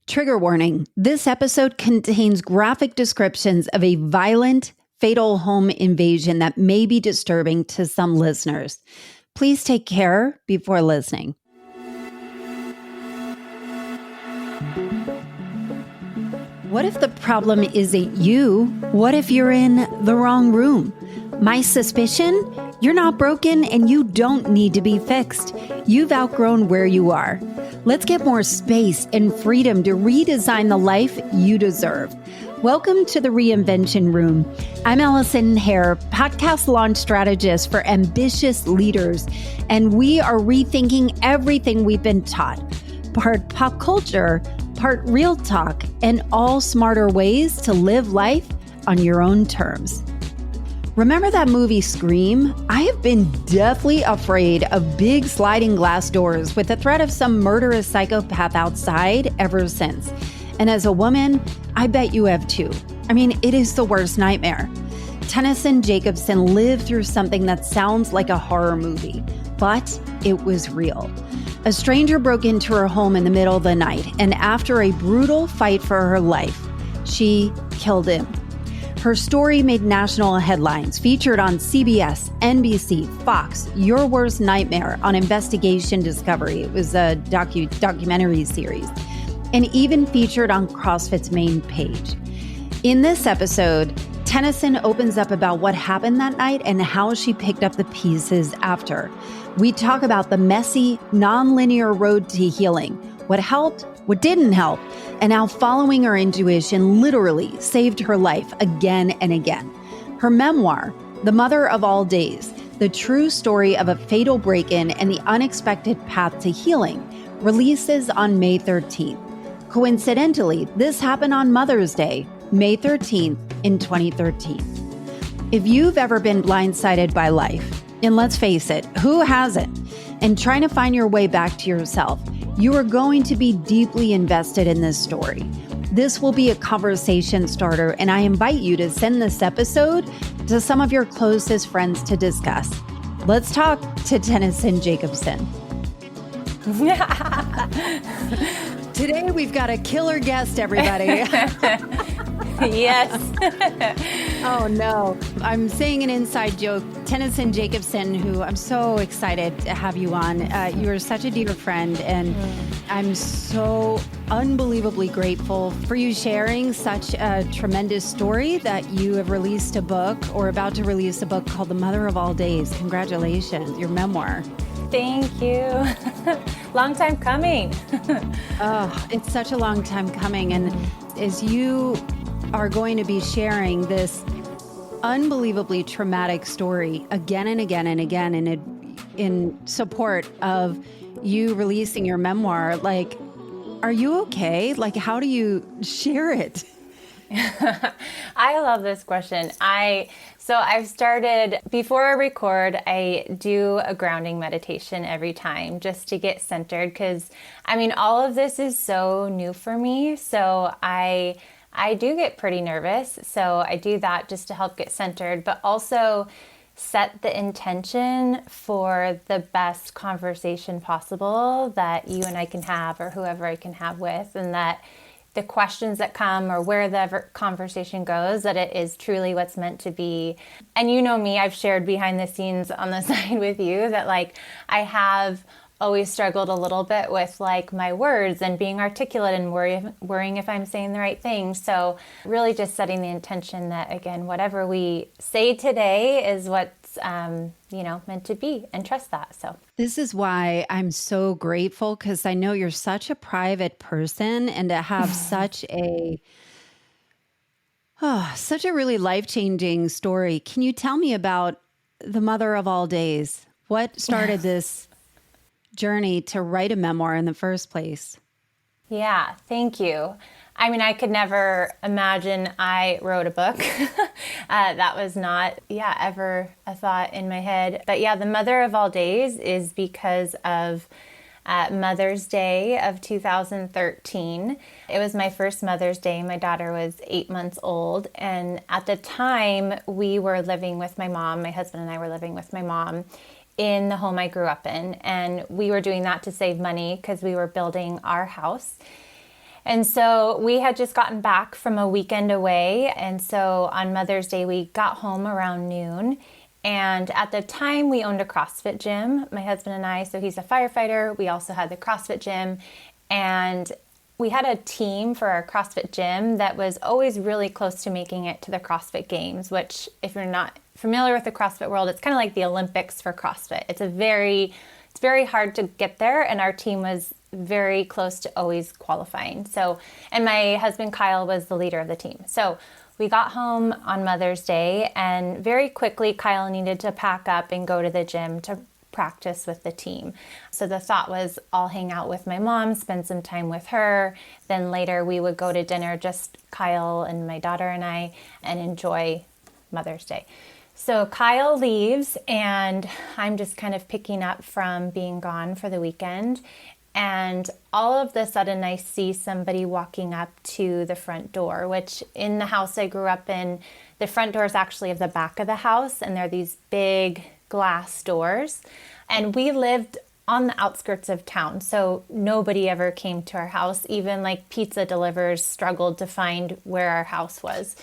Trigger warning. This episode contains graphic descriptions of a violent, fatal home invasion that may be disturbing to some listeners. Please take care before listening. What if the problem isn't you? What if you're in the wrong room? My suspicion? You're not broken and you don't need to be fixed. You've outgrown where you are. Let's get more space and freedom to redesign the life you deserve. Welcome to the Reinvention Room. I'm Allison Hare, podcast launch strategist for ambitious leaders, and we are rethinking everything we've been taught. Part pop culture, part real talk, and all smarter ways to live life on your own terms. Remember that movie Scream? I have been deathly afraid of big sliding glass doors with the threat of some murderous psychopath outside ever since. And as a woman, I bet you have too. I mean, it is the worst nightmare. Tennyson Jacobson lived through something that sounds like a horror movie, but it was real. A stranger broke into her home in the middle of the night, and after a brutal fight for her life, she killed him. Her story made national headlines, featured on CBS, NBC, Fox, Your Worst Nightmare on Investigation Discovery. It was a documentary series, and even featured on CrossFit's main page. In this episode, Tennyson opens up about what happened that night and how she picked up the pieces after. We talk about the messy, non-linear road to healing, what helped, what didn't help, and how following her intuition literally saved her life again and again. Her memoir, The Mother of All Days, the true story of a fatal break-in and the unexpected path to healing, releases on May 13th. Coincidentally, this happened on Mother's Day, May 13th in 2013. If you've ever been blindsided by life, and let's face it, who hasn't? And trying to find your way back to yourself, you are going to be deeply invested in this story. This will be a conversation starter, and I invite you to send this episode to some of your closest friends to discuss. Let's talk to Tennyson Jacobson. Today we've got a killer guest, everybody. Yes. Oh, no. I'm saying an inside joke. Tennyson Jacobson, who I'm so excited to have you on. You are such a dear friend, and I'm so unbelievably grateful for you sharing such a tremendous story that you have released a book or about to release a book called The Mother of All Days. Congratulations, your memoir. Thank you. Long time coming. Oh, it's such a long time coming. And as you are going to be sharing this unbelievably traumatic story again and again and again in support of you releasing your memoir, like, are you okay? Like, how do you share it? I love this question. I've started, before I record, I do a grounding meditation every time just to get centered, because all of this is so new for me. So I do get pretty nervous. So I do that just to help get centered, but also set the intention for the best conversation possible that you and I can have, or whoever I can have with, and that the questions that come or where the conversation goes, that it is truly what's meant to be. And you know me, I've shared behind the scenes on the side with you that I have always struggled a little bit with my words and being articulate and worrying if I'm saying the right thing. So really just setting the intention that, again, whatever we say today is what's meant to be, and trust that. So this is why I'm so grateful, because I know you're such a private person, and to have such a really life-changing story. Can you tell me about The Mother of All Days? What started this journey to write a memoir in the first place? Yeah, thank you. I could never imagine I wrote a book. That was not, ever a thought in my head. But The Mother of All Days is because of Mother's Day of 2013. It was my first Mother's Day. My daughter was 8 months old. And at the time, we were living with my mom. My husband and I were living with my mom in the home I grew up in. And we were doing that to save money because we were building our house. And so we had just gotten back from a weekend away. And so on Mother's Day, we got home around noon. And at the time, we owned a CrossFit gym, my husband and I. So he's a firefighter. We also had the CrossFit gym. And we had a team for our CrossFit gym that was always really close to making it to the CrossFit Games, which, if you're not familiar with the CrossFit world, it's kind of like the Olympics for CrossFit. It's very hard to get there. And our team was very close to always qualifying. So, and my husband Kyle was the leader of the team. So we got home on Mother's Day, and very quickly Kyle needed to pack up and go to the gym to practice with the team. So the thought was, I'll hang out with my mom, spend some time with her. Then later we would go to dinner, just Kyle and my daughter and I, and enjoy Mother's Day. So Kyle leaves, and I'm just kind of picking up from being gone for the weekend. And all of a sudden I see somebody walking up to the front door, which in the house I grew up in, the front door is actually of the back of the house, and they're these big glass doors. And we lived on the outskirts of town, so nobody ever came to our house. Even like pizza deliverers struggled to find where our house was.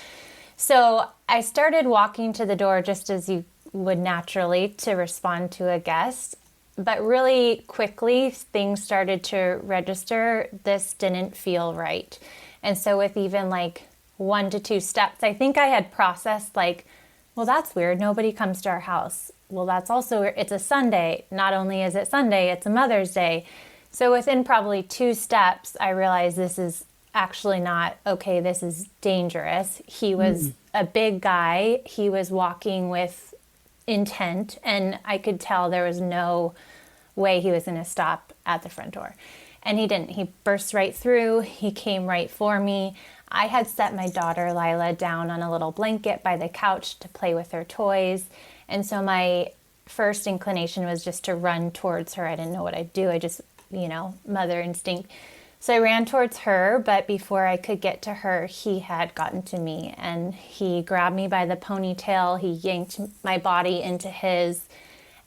So I started walking to the door just as you would naturally to respond to a guest. But really quickly, things started to register. This didn't feel right. And so with even like 1 to 2 steps, I think I had processed like, well, that's weird. Nobody comes to our house. Well, that's also weird. It's a Sunday. Not only is it Sunday, it's a Mother's Day. So within probably 2 steps, I realized this is actually not okay. This is dangerous. He was a big guy. He was walking with intent, and I could tell there was no way he was going to stop at the front door. And he didn't. He burst right through. He came right for me. I had set my daughter Lila down on a little blanket by the couch to play with her toys. And so my first inclination was just to run towards her. I didn't know what I'd do. I just, mother instinct. So I ran towards her, but before I could get to her, he had gotten to me, and he grabbed me by the ponytail. He yanked my body into his.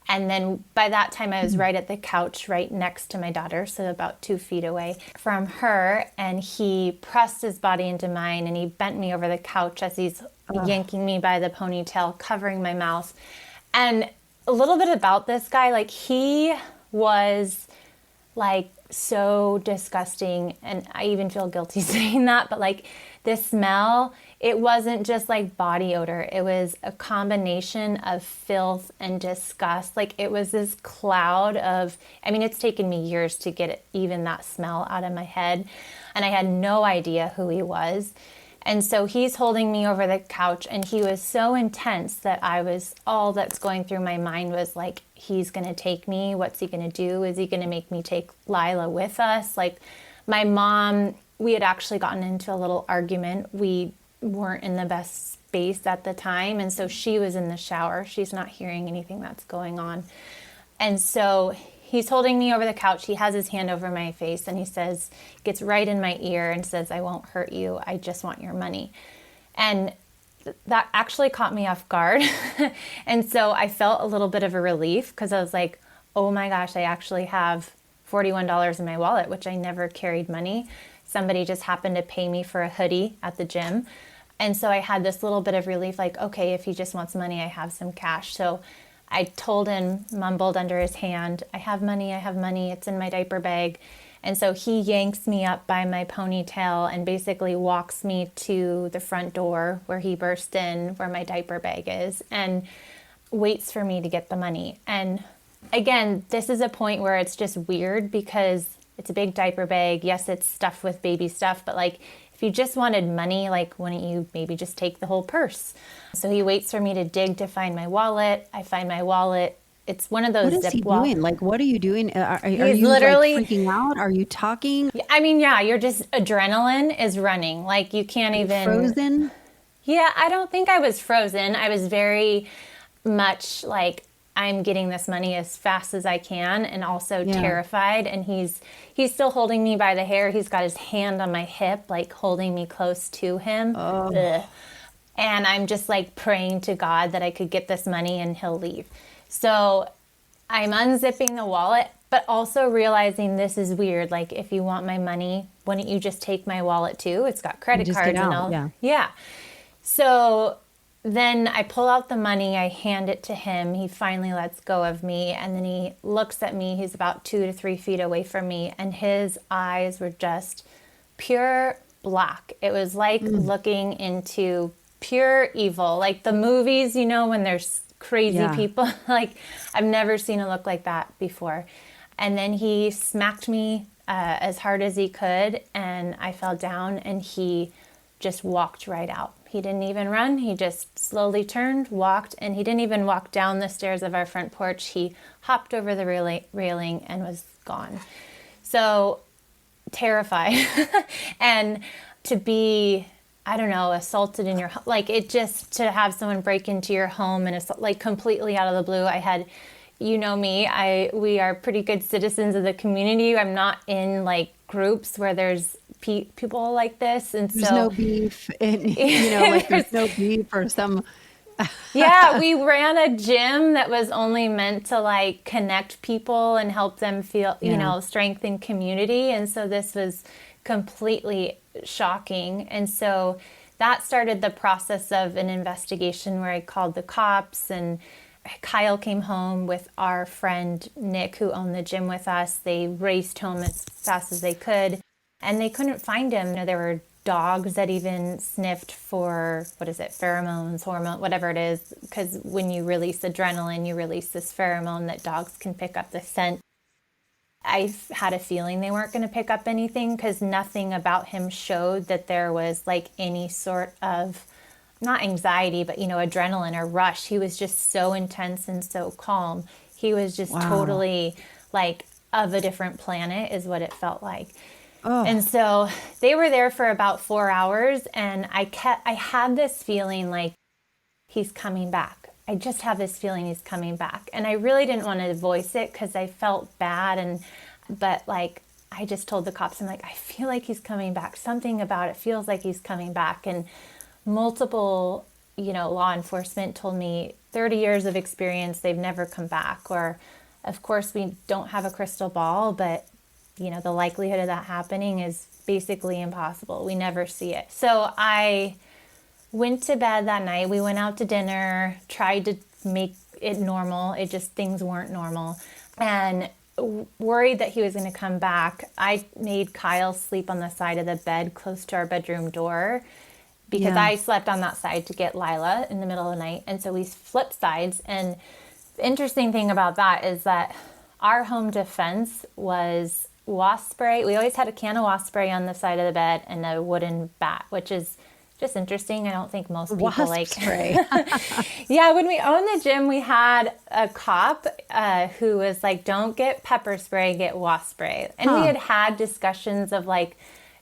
And then by that time, I was right at the couch, right next to my daughter, so about 2 feet away from her. And he pressed his body into mine, and he bent me over the couch as he's yanking me by the ponytail, covering my mouth. And a little bit about this guy, like he was like so disgusting, and I even feel guilty saying that, but like this smell, it wasn't just like body odor. It was a combination of filth and disgust. Like it was this cloud of, it's taken me years to get even that smell out of my head, and I had no idea who he was. And so he's holding me over the couch, and he was so intense that all that's going through my mind was like, he's going to take me. What's he going to do? Is he going to make me take Lila with us? Like my mom, we had actually gotten into a little argument. We weren't in the best space at the time. And so she was in the shower. She's not hearing anything that's going on. And so he's holding me over the couch. He has his hand over my face, and he gets right in my ear and says, "I won't hurt you. I just want your money." And that actually caught me off guard. And so I felt a little bit of a relief, because I was like, oh my gosh, I actually have $41 in my wallet, which I never carried money. Somebody just happened to pay me for a hoodie at the gym. And so I had this little bit of relief, like, okay, if he just wants money, I have some cash. So I told him, mumbled under his hand, I have money, it's in my diaper bag. And so he yanks me up by my ponytail and basically walks me to the front door where he burst in, where my diaper bag is, and waits for me to get the money. And again, this is a point where it's just weird, because it's a big diaper bag. Yes, it's stuffed with baby stuff, but like, if you just wanted money, like, wouldn't you maybe just take the whole purse? So he waits for me to dig to find my wallet. I find my wallet. It's one of those zip. What is he doing? Like, what are you doing? Are you literally like freaking out? Are you talking? Yeah, you're just, adrenaline is running. Like, you can't even. Frozen? Yeah, I don't think I was frozen. I was very much like, I'm getting this money as fast as I can, and also terrified. And he's still holding me by the hair. He's got his hand on my hip, like holding me close to him. Ugh. And I'm just like praying to God that I could get this money and he'll leave. So I'm unzipping the wallet, but also realizing this is weird. Like, if you want my money, wouldn't you just take my wallet too? It's got credit just get cards and out, all. yeah. Yeah. So then I pull out the money, I hand it to him. He finally lets go of me, and then he looks at me. He's about 2 to 3 feet away from me, and his eyes were just pure black. It was like looking into pure evil, like the movies, you know, when there's crazy Yeah. people. Like, I've never seen a look like that before. And then he smacked me as hard as he could, and I fell down, and he just walked right out. He didn't even run. He just slowly turned, walked, and he didn't even walk down the stairs of our front porch. He hopped over the railing and was gone. So terrified. And to be, I don't know, assaulted in your, like, it just, to have someone break into your home and like completely out of the blue. I had, you know me, we are pretty good citizens of the community. I'm not in like groups where there's people like this, and There's so no beef, and you know, like there's no beef or some. yeah, we ran a gym that was only meant to like connect people and help them feel, you know, strength and community. And so this was completely shocking. And so that started the process of an investigation where I called the cops, and Kyle came home with our friend Nick, who owned the gym with us. They raced home as fast as they could, and they couldn't find him. You know, there were dogs that even sniffed for, what is it, pheromones, hormone, whatever it is, because when you release adrenaline, you release this pheromone that dogs can pick up the scent. I had a feeling they weren't going to pick up anything, because nothing about him showed that there was like any sort of, not anxiety, but, you know, adrenaline or rush. He was just so intense and so calm. He was just totally like of a different planet, is what it felt like. And so they were there for about 4 hours, and I had this feeling like he's coming back. I just have this feeling he's coming back. And I really didn't want to voice it because I felt bad. But like, I just told the cops, I'm like, I feel like he's coming back. Something about it feels like he's coming back. And multiple, you know, law enforcement told me 30 years of experience, they've never come back. Or, of course, we don't have a crystal ball, but you know, the likelihood of that happening is basically impossible. We never see it. So I went to bed that night. We went out to dinner, tried to make it normal. It just, things weren't normal. And worried that he was going to come back, I made Kyle sleep on the side of the bed close to our bedroom door, because I slept on that side to get Lila in the middle of the night. And so we flipped sides. And the interesting thing about that is that our home defense was wasp spray. We always had a can of wasp spray on the side of the bed and a wooden bat, which is just interesting. I don't think most people Wasp like spray. Yeah, when we owned the gym, we had a cop who was like, don't get pepper spray, get wasp spray. And we had discussions of like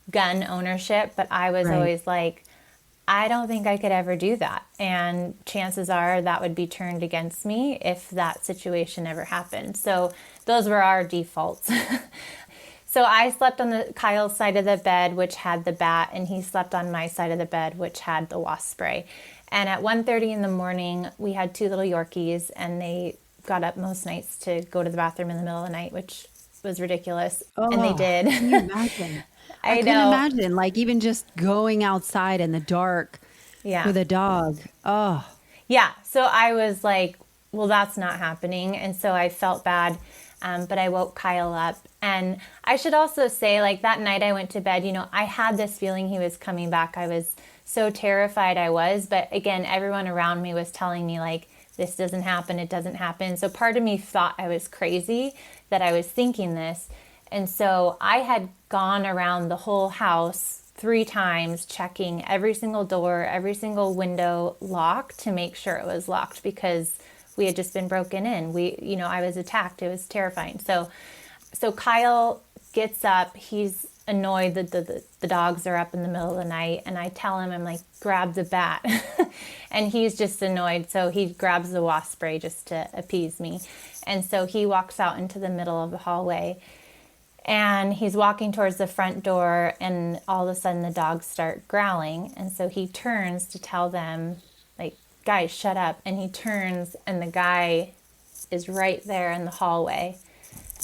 gun ownership, but I was always like, I don't think I could ever do that. And chances are that would be turned against me if that situation ever happened. So those were our defaults. So I slept on Kyle's side of the bed, which had the bat, and he slept on my side of the bed, which had the wasp spray. And at 1:30 in the morning, we had 2 little Yorkies, and they got up most nights to go to the bathroom in the middle of the night, which was ridiculous. And they did. Can you imagine? I know. couldn't imagine, like, even just going outside in the dark with a dog. Oh, yeah. So I was like, well, that's not happening. And so I felt bad. But I woke Kyle up. And I should also say, like, that night I went to bed, you know, I had this feeling he was coming back. I was so terrified I was. But again, everyone around me was telling me, like, this doesn't happen. It doesn't happen. So part of me thought I was crazy that I was thinking this. And so I had gone around the whole house 3 times, checking every single door, every single window locked to make sure it was locked, because we had just been broken in. You know, I was attacked. It was terrifying. So Kyle gets up. He's annoyed that the dogs are up in the middle of the night. And I tell him, I'm like, grab the bat. And he's just annoyed. So he grabs the wasp spray just to appease me. And so he walks out into the middle of the hallway. And he's walking towards the front door. And all of a sudden the dogs start growling. And so he turns to tell them, like, guys, shut up. And he turns, and the guy is right there in the hallway.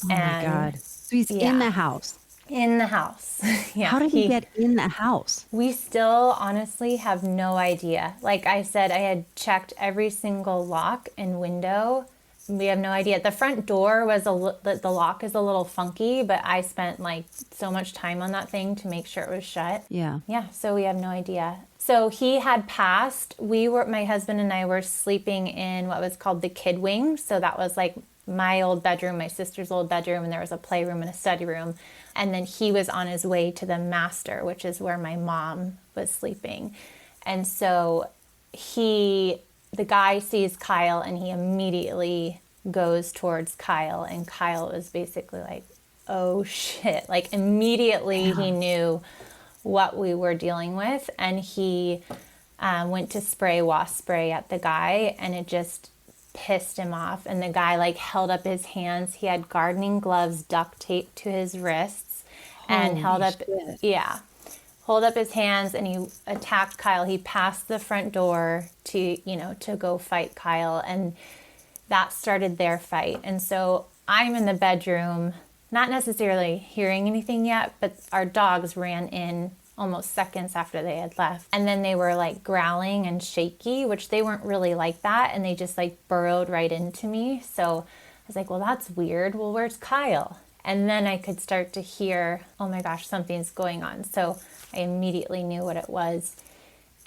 Oh my God. So he's in the house. In the house. Yeah. How did he get in the house? We still honestly have no idea. Like I said, I had checked every single lock and window. We have no idea. The front door was the lock is a little funky, but I spent like so much time on that thing to make sure it was shut. Yeah. Yeah, so we have no idea. So he had passed. My husband and I were sleeping in what was called the kid wing. So that was like my old bedroom, my sister's old bedroom, and there was a playroom and a study room. And then he was on his way to the master, which is where my mom was sleeping. And so the guy sees Kyle and he immediately goes towards Kyle. And Kyle was basically like, oh shit. Like immediately he knew what we were dealing with. And he went to spray wasp spray at the guy, and it just pissed him off. And the guy like held up his hands. He had gardening gloves duct taped to his wrists and held up his hands, and he attacked Kyle. He passed the front door to go fight Kyle, and that started their fight. And so I'm in the bedroom, not necessarily hearing anything yet, but our dogs ran in almost seconds after they had left. And then they were like growling and shaky, which they weren't really like that. And they just like burrowed right into me. So I was like, well, that's weird. Well, where's Kyle? And then I could start to hear, oh my gosh, something's going on. So I immediately knew what it was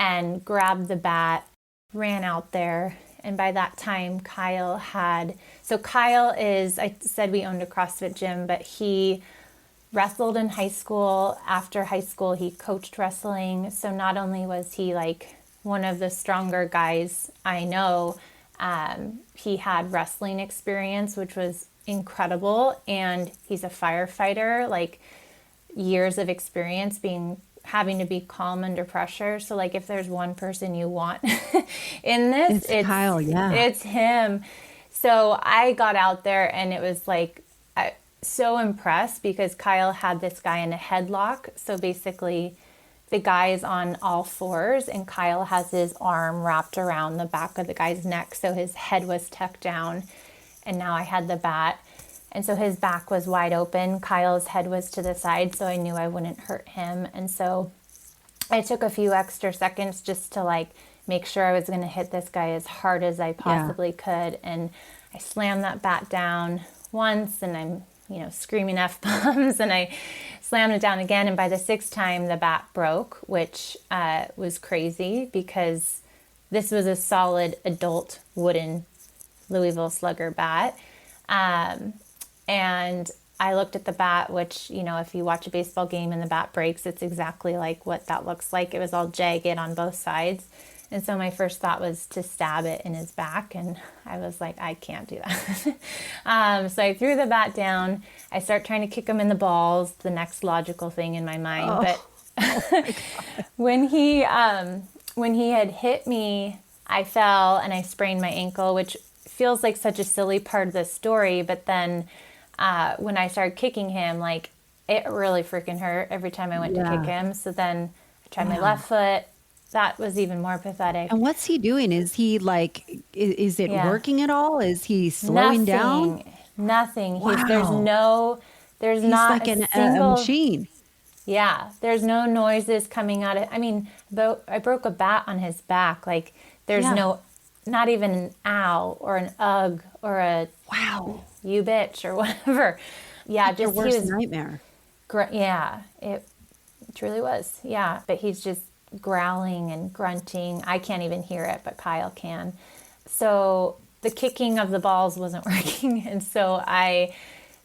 and grabbed the bat, ran out there. And by that time, Kyle is, I said we owned a CrossFit gym, but he wrestled in high school. After high school, he coached wrestling. So not only was he like one of the stronger guys I know, he had wrestling experience, which was incredible. And he's a firefighter, like years of experience having to be calm under pressure. So like if there's one person you want in this, it's Kyle. Yeah, it's him. So I got out there and it was like, so impressed because Kyle had this guy in a headlock. So basically the guy is on all fours and Kyle has his arm wrapped around the back of the guy's neck. So his head was tucked down, and now I had the bat. And so his back was wide open. Kyle's head was to the side, so I knew I wouldn't hurt him. And so I took a few extra seconds just to like make sure I was going to hit this guy as hard as I possibly could. And I slammed that bat down once, and I'm screaming F-bombs, and I slammed it down again. And by the sixth time, the bat broke, which was crazy because this was a solid adult wooden Louisville Slugger bat. And I looked at the bat, which, if you watch a baseball game and the bat breaks, it's exactly like what that looks like. It was all jagged on both sides. And so my first thought was to stab it in his back. And I was like, I can't do that. So I threw the bat down. I start trying to kick him in the balls, the next logical thing in my mind. But when he had hit me, I fell and I sprained my ankle, which feels like such a silly part of the story. But then when I started kicking him, like it really freaking hurt every time I went to kick him. So then I tried my left foot. That was even more pathetic. And what's he doing? Is he like, is it working at all? Is he slowing down? Nothing. Wow. There's He's not like a a machine. Yeah. There's no noises coming out of, I broke a bat on his back. Like there's not even an ow or an ugh or a wow, you bitch or whatever. Yeah. Like just your worst nightmare. It truly was. Yeah. But he's just growling and grunting. I can't even hear it, but Kyle can. So the kicking of the balls wasn't working. And so I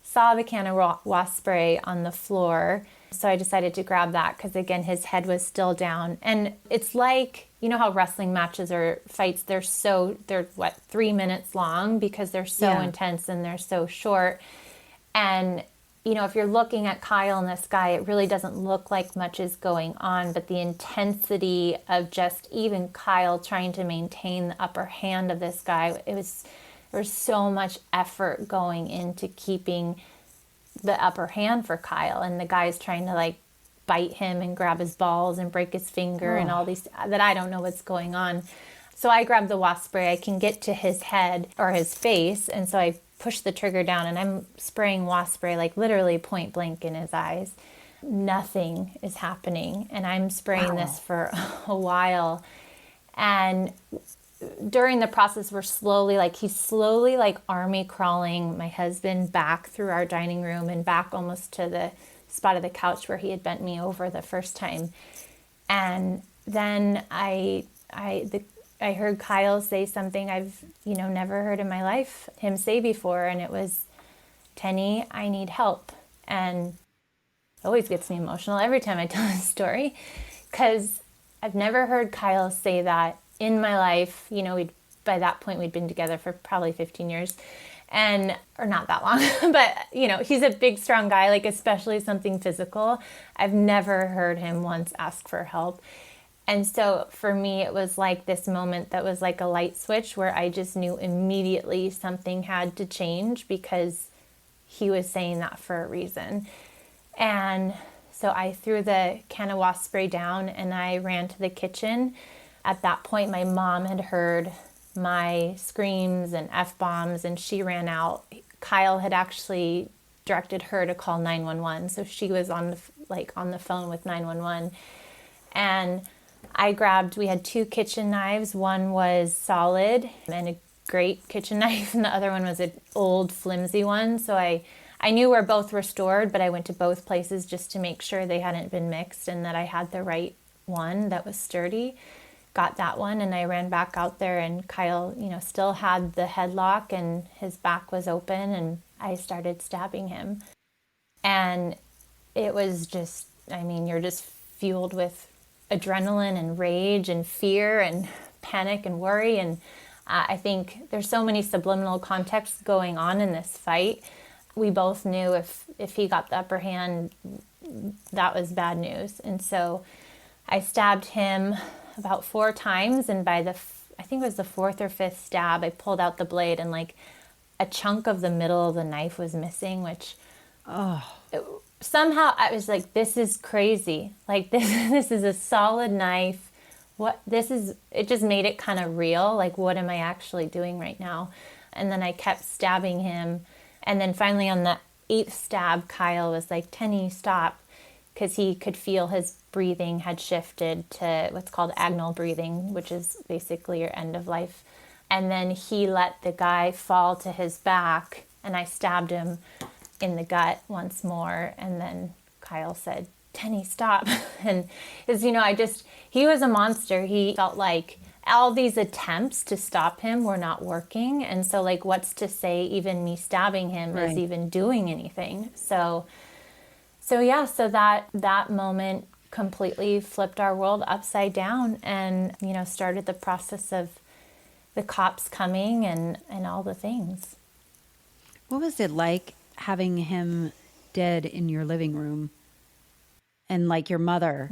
saw the can of wasp spray on the floor. So I decided to grab that because, again, his head was still down. And it's like, how wrestling matches or fights, they're 3 minutes long because they're so intense and they're so short. And if you're looking at Kyle and this guy, it really doesn't look like much is going on, but the intensity of just even Kyle trying to maintain the upper hand of this guy, there was so much effort going into keeping the upper hand for Kyle, and the guy's trying to like bite him and grab his balls and break his finger and all these, that I don't know what's going on. So I grab the wasp spray. I can get to his head or his face. And so I push the trigger down and I'm spraying wasp spray, like literally point blank in his eyes. Nothing is happening. And I'm spraying this for a while. And during the process, he's slowly like army crawling my husband back through our dining room and back almost to the spot of the couch where he had bent me over the first time. And then I heard Kyle say something I've, never heard in my life him say before. And it was, Tenny, I need help. And it always gets me emotional every time I tell this story, because I've never heard Kyle say that in my life. By that point we'd been together for probably 15 years or not that long, but he's a big, strong guy, like especially something physical. I've never heard him once ask for help. And so for me, it was like this moment that was like a light switch where I just knew immediately something had to change, because he was saying that for a reason. And so I threw the can of wasp spray down and I ran to the kitchen. At that point, my mom had heard my screams and F-bombs and she ran out. Kyle had actually directed her to call 911. So she was on the phone with 911. And we had 2 kitchen knives. One was solid and a great kitchen knife, and the other one was an old flimsy one. So I knew where both were stored, but I went to both places just to make sure they hadn't been mixed and that I had the right one that was sturdy. Got that one, and I ran back out there, and Kyle, still had the headlock and his back was open, and I started stabbing him. And it was just, you're just fueled with adrenaline and rage and fear and panic and worry. And I think there's so many subliminal contexts going on in this fight. We both knew if he got the upper hand, that was bad news. And so I stabbed him about 4 times, and by I think it was the 4th or 5th stab, I pulled out the blade and like a chunk of the middle of the knife was missing, which somehow I was like, this is crazy. Like this is a solid knife. It just made it kind of real. Like, what am I actually doing right now? And then I kept stabbing him. And then finally on the 8th stab, Kyle was like, Tenny, stop. Because he could feel his breathing had shifted to what's called agonal breathing, which is basically your end of life. And then he let the guy fall to his back, and I stabbed him in the gut once more. And then Kyle said, Tenny, stop. And he was a monster. He felt like all these attempts to stop him were not working. And so like, what's to say even me stabbing him is even doing anything? So that moment completely flipped our world upside down and, started the process of the cops coming and all the things. What was it like having him dead in your living room, and like your mother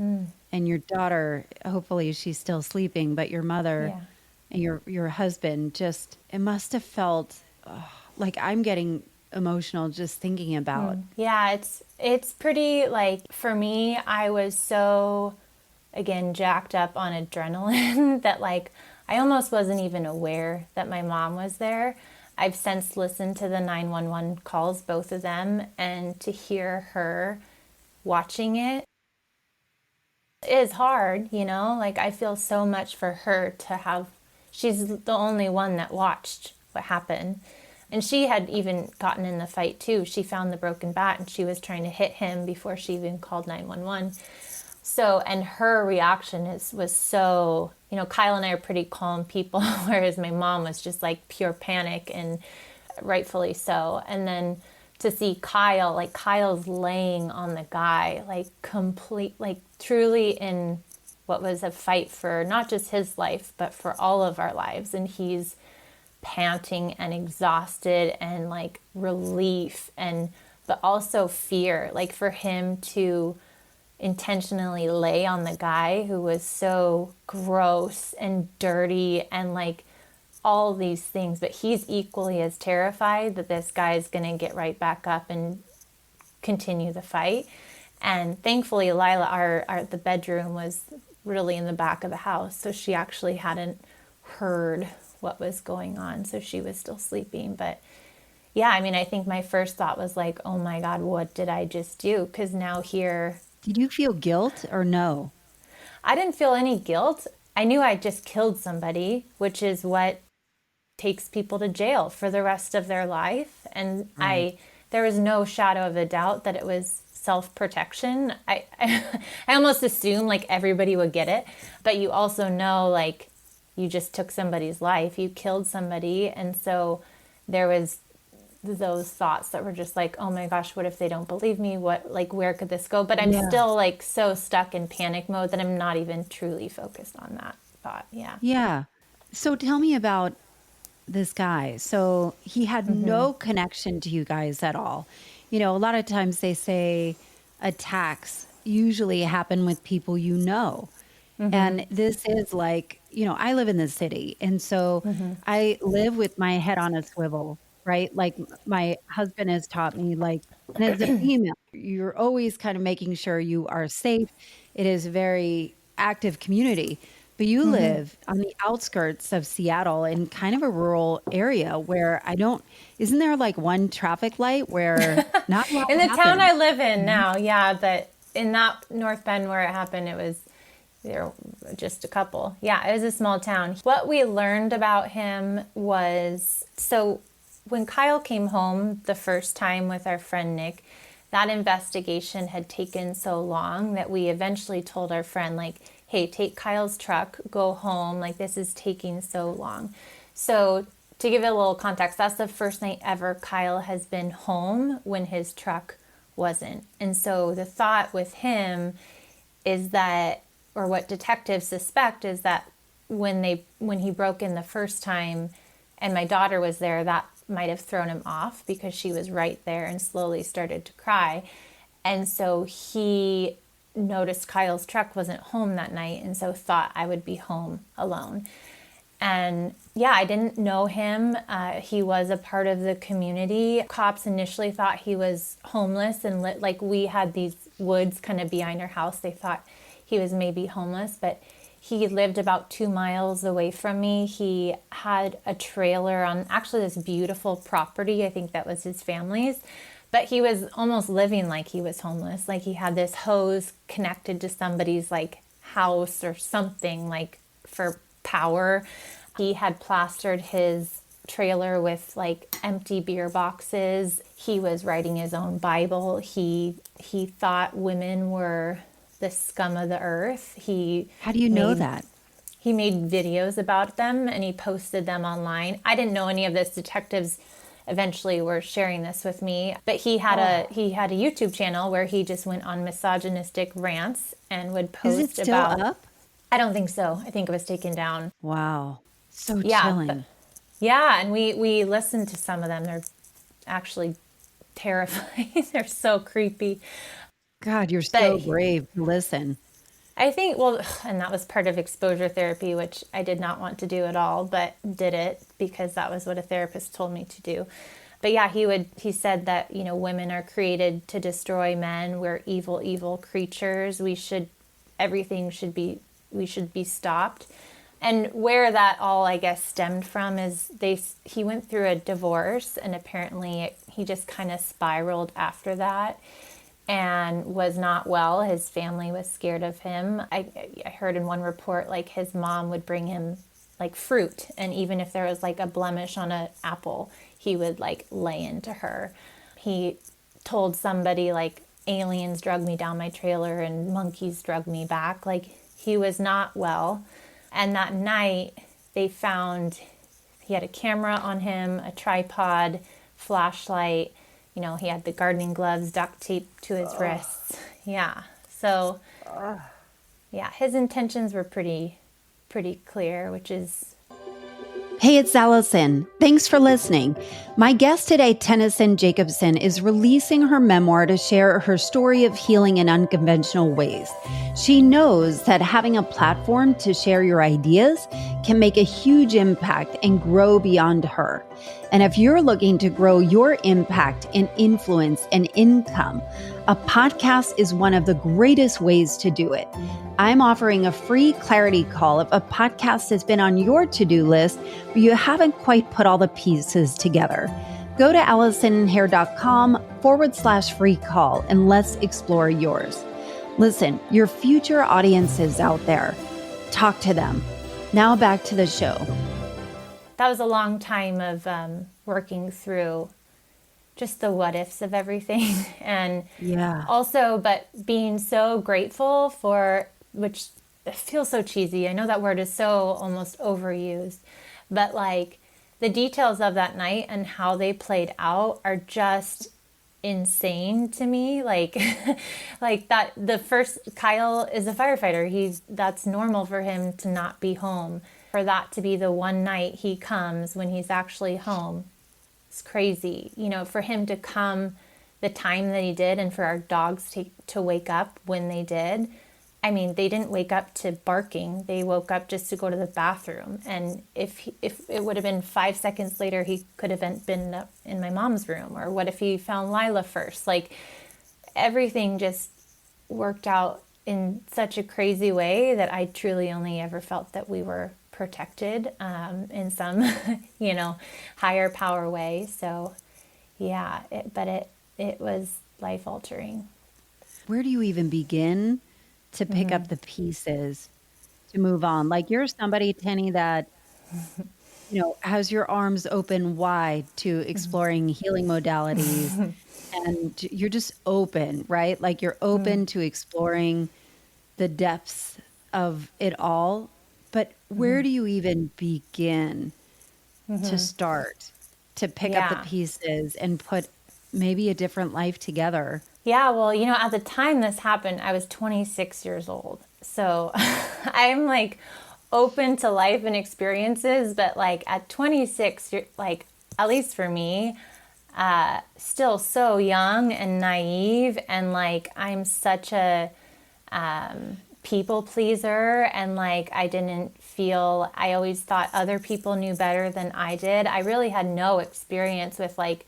and your daughter, hopefully she's still sleeping, but your mother and your husband, it must have felt like I'm getting emotional just thinking about. Yeah, it's pretty, like, for me, I was so, again, jacked up on adrenaline that like I almost wasn't even aware that my mom was there. I've since listened to the 911 calls, both of them, and to hear her watching it is hard, like I feel so much for her she's the only one that watched what happened. And she had even gotten in the fight too. She found the broken bat and she was trying to hit him before she even called 911. So, and her reaction was so, Kyle and I are pretty calm people, whereas my mom was just like pure panic, and rightfully so. And then to see Kyle's laying on the guy, truly in what was a fight for not just his life, but for all of our lives. And he's panting and exhausted and like relief but also fear, like for him to intentionally lay on the guy who was so gross and dirty and like all these things, but he's equally as terrified that this guy is going to get right back up and continue the fight. And thankfully Lila, the bedroom was really in the back of the house, so she actually hadn't heard what was going on. So she was still sleeping. But yeah, I mean, I think my first thought was like, oh my God, what did I just do? Because now here, Did you feel guilt or no? I didn't feel any guilt. I knew I just killed somebody, which is what takes people to jail for the rest of their life. And Right. there was no shadow of a doubt that it was self-protection. I almost assumed like everybody would get it, but you also know like you just took somebody's life, you killed somebody. And so there was those thoughts that were just like, oh my gosh, what if they don't believe me? What, like, where could this go? But I'm Yeah. still like so stuck in panic mode that I'm not even truly focused on that thought. Yeah. Yeah. So tell me about this guy. So he had no connection to you guys at all. You know, a lot of times they say attacks usually happen with people you know. And this is like, you know, I live in the city. And so I live with my head on a swivel, right? Like my husband has taught me, like, and as a female, you're always kind of making sure you are safe. It is a very active community. But you live on the outskirts of Seattle in kind of a rural area where isn't there like one traffic light where not a lot In the town happens? I live in now, yeah, but in that North Bend where it happened, there were just a couple. Yeah, it was a small town. What we learned about him was, so when Kyle came home the first time with our friend Nick, that investigation had taken so long that we eventually told our friend, like, hey, take Kyle's truck, go home. Like, this is taking so long. So to give it a little context, that's the first night ever Kyle has been home when his truck wasn't. And so the thought with him is that, or what detectives suspect is that when he broke in the first time and my daughter was there, that might have thrown him off because she was right there and slowly started to cry. And so he noticed Kyle's truck wasn't home that night and so thought I would be home alone. And yeah, I didn't know him. He was a part of the community. Cops initially thought he was homeless and like we had these woods kind of behind our house. They thought he was maybe homeless, but he lived about 2 miles away from me. He had a trailer on actually this beautiful property. I think that was his family's. But he was almost living like he was homeless. Like he had this hose connected to somebody's like house or something like for power. He had plastered his trailer with like empty beer boxes. He was writing his own Bible. He thought women were the scum of the earth. How do you know that? He made videos about them and he posted them online. I didn't know any of this. Detectives eventually were sharing this with me, but he had a YouTube channel where he just went on misogynistic rants and would post Is it still about. up? I don't think so. I think it was taken down. Wow. So Yeah, chilling. Yeah, and we listened to some of them. They're actually terrifying. They're so creepy. God, you're so But brave to listen. I think, well, and that was part of exposure therapy, which I did not want to do at all, but did it because that was what a therapist told me to do. But yeah, he said that, you know, women are created to destroy men. We're evil, evil creatures. We should be stopped. And where that all, I guess, stemmed from is he went through a divorce and apparently he just kind of spiraled after that and was not well. His family was scared of him. I heard in one report, like his mom would bring him like fruit. And even if there was like a blemish on an apple, he would like lay into her. He told somebody like aliens drug me down my trailer and monkeys drug me back. Like he was not well. And that night they found he had a camera on him, a tripod, flashlight. You know, he had the gardening gloves duct taped to his wrists. Yeah. So, yeah, his intentions were pretty clear, which is... Hey, it's Allison. Thanks for listening. My guest today, Tennyson Jacobson, is releasing her memoir to share her story of healing in unconventional ways. She knows that having a platform to share your ideas can make a huge impact and grow beyond her. And if you're looking to grow your impact and influence and income, a podcast is one of the greatest ways to do it. I'm offering a free clarity call if a podcast has been on your to-do list, but you haven't quite put all the pieces together. Go to AllisonandHare.com/free call and let's explore yours. Listen, your future audiences out there, talk to them. Now back to the show. That was a long time of working through just the what ifs of everything. And also, but being so grateful for, which feels so cheesy. I know that word is so almost overused, but like the details of that night and how they played out are just insane to me. Like like that, the first, Kyle is a firefighter. That's normal for him to not be home. For that to be the one night he comes when he's actually home, it's crazy. You know, for him to come the time that he did, and for our dogs to wake up when they did. I mean, they didn't wake up to barking. They woke up just to go to the bathroom. And if it would have been 5 seconds later, he could have been in my mom's room. Or what if he found Lila first? Like, everything just worked out in such a crazy way that I truly only ever felt that we were protected in some, higher power way. So, yeah, it was life altering. Where do you even begin to pick up the pieces to move on? Like, you're somebody, Tenny, that, has your arms open wide to exploring healing modalities, and you're just open, right? Like, you're open to exploring the depths of it all. But where do you even begin to start to pick up the pieces and put maybe a different life together? Yeah, well, at the time this happened, I was 26 years old. So I'm like open to life and experiences, but like at 26, you're like, at least for me, still so young and naive. And like, I'm such a people pleaser. And like, I always thought other people knew better than I did. I really had no experience with like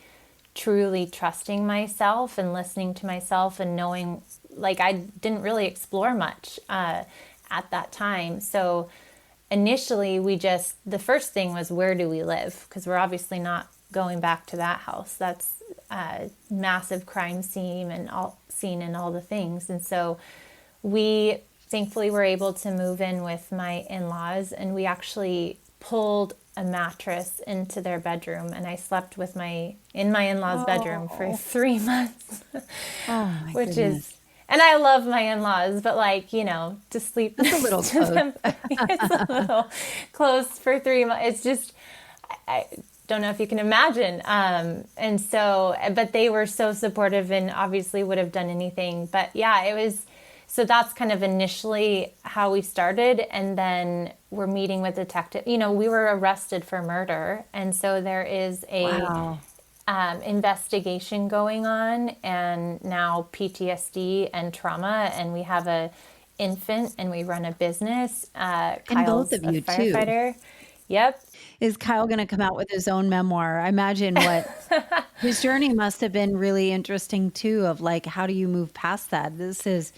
truly trusting myself and listening to myself and knowing, like, I didn't really explore much at that time. So initially the first thing was, where do we live? Because we're obviously not going back to that house. That's a massive crime scene and all the things. And so we thankfully were able to move in with my in-laws, and we actually pulled a mattress into their bedroom, and I slept in my in-laws' bedroom for 3 months. Which goodness. And I love my in-laws, but like, to sleep it's a little close. It's a little close for 3 months. It's just, I don't know if you can imagine. And so, but they were so supportive and obviously would have done anything. But yeah, it was. So that's kind of initially how we started. And then we're meeting with detective. We were arrested for murder. And so there is a investigation going on, and now PTSD and trauma. And we have a infant, and we run a business. And Kyle's both of you a firefighter. Too. Yep. Is Kyle going to come out with his own memoir? I imagine what his journey must have been really interesting too, of like, how do you move past that? His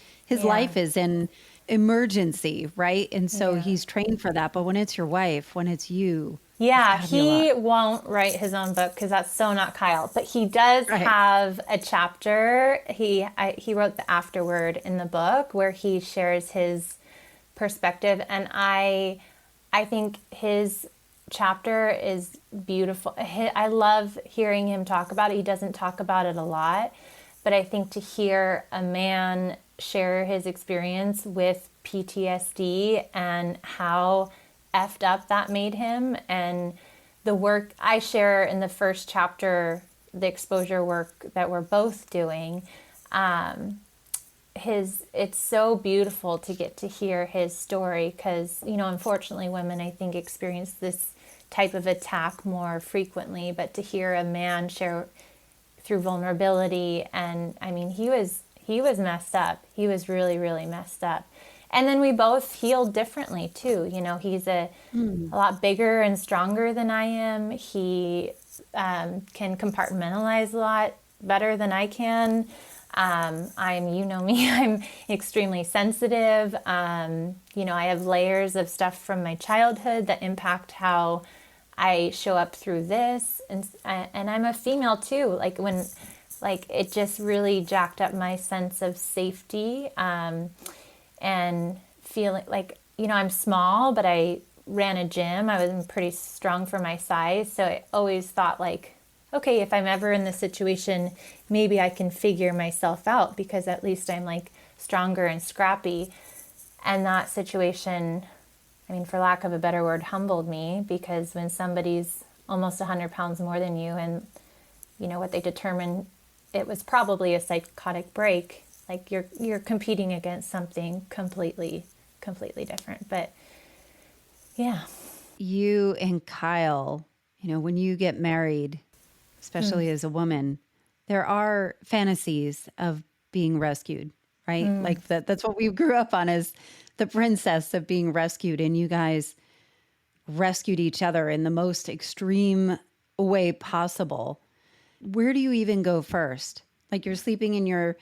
life is in emergency, right? And so he's trained for that. But when it's your wife, when it's you. Yeah, he won't write his own book because that's so not Kyle. But he does have a chapter. He wrote the afterword in the book where he shares his perspective. And I think his chapter is beautiful. I love hearing him talk about it. He doesn't talk about it a lot, but I think to hear a man share his experience with PTSD and how effed up that made him, and the work I share in the first chapter, the exposure work that we're both doing, it's so beautiful to get to hear his story because, unfortunately women, I think, experience this type of attack more frequently, but to hear a man share through vulnerability, and I mean, he was messed up. He was really, really messed up. And then we both healed differently too. You know, he's a lot bigger and stronger than I am. He can compartmentalize a lot better than I can. You know me, I'm extremely sensitive. You know, I have layers of stuff from my childhood that impact how I show up through this. And I'm a female too. Like it just really jacked up my sense of safety. And feeling like, you know, I'm small, but I ran a gym. I was pretty strong for my size. So I always thought like, okay, if I'm ever in this situation, maybe I can figure myself out because at least I'm like stronger and scrappy. And that situation, I mean, for lack of a better word, humbled me, because when somebody's almost 100 pounds more than you and, you know, what they determined, it was probably a psychotic break. Like you're competing against something completely different. But yeah. You and Kyle, you know, when you get married, especially as a woman, there are fantasies of being rescued, right? Like that's what we grew up on, as the princess of being rescued. And you guys rescued each other in the most extreme way possible. Where do you even go first? Like you're sleeping in your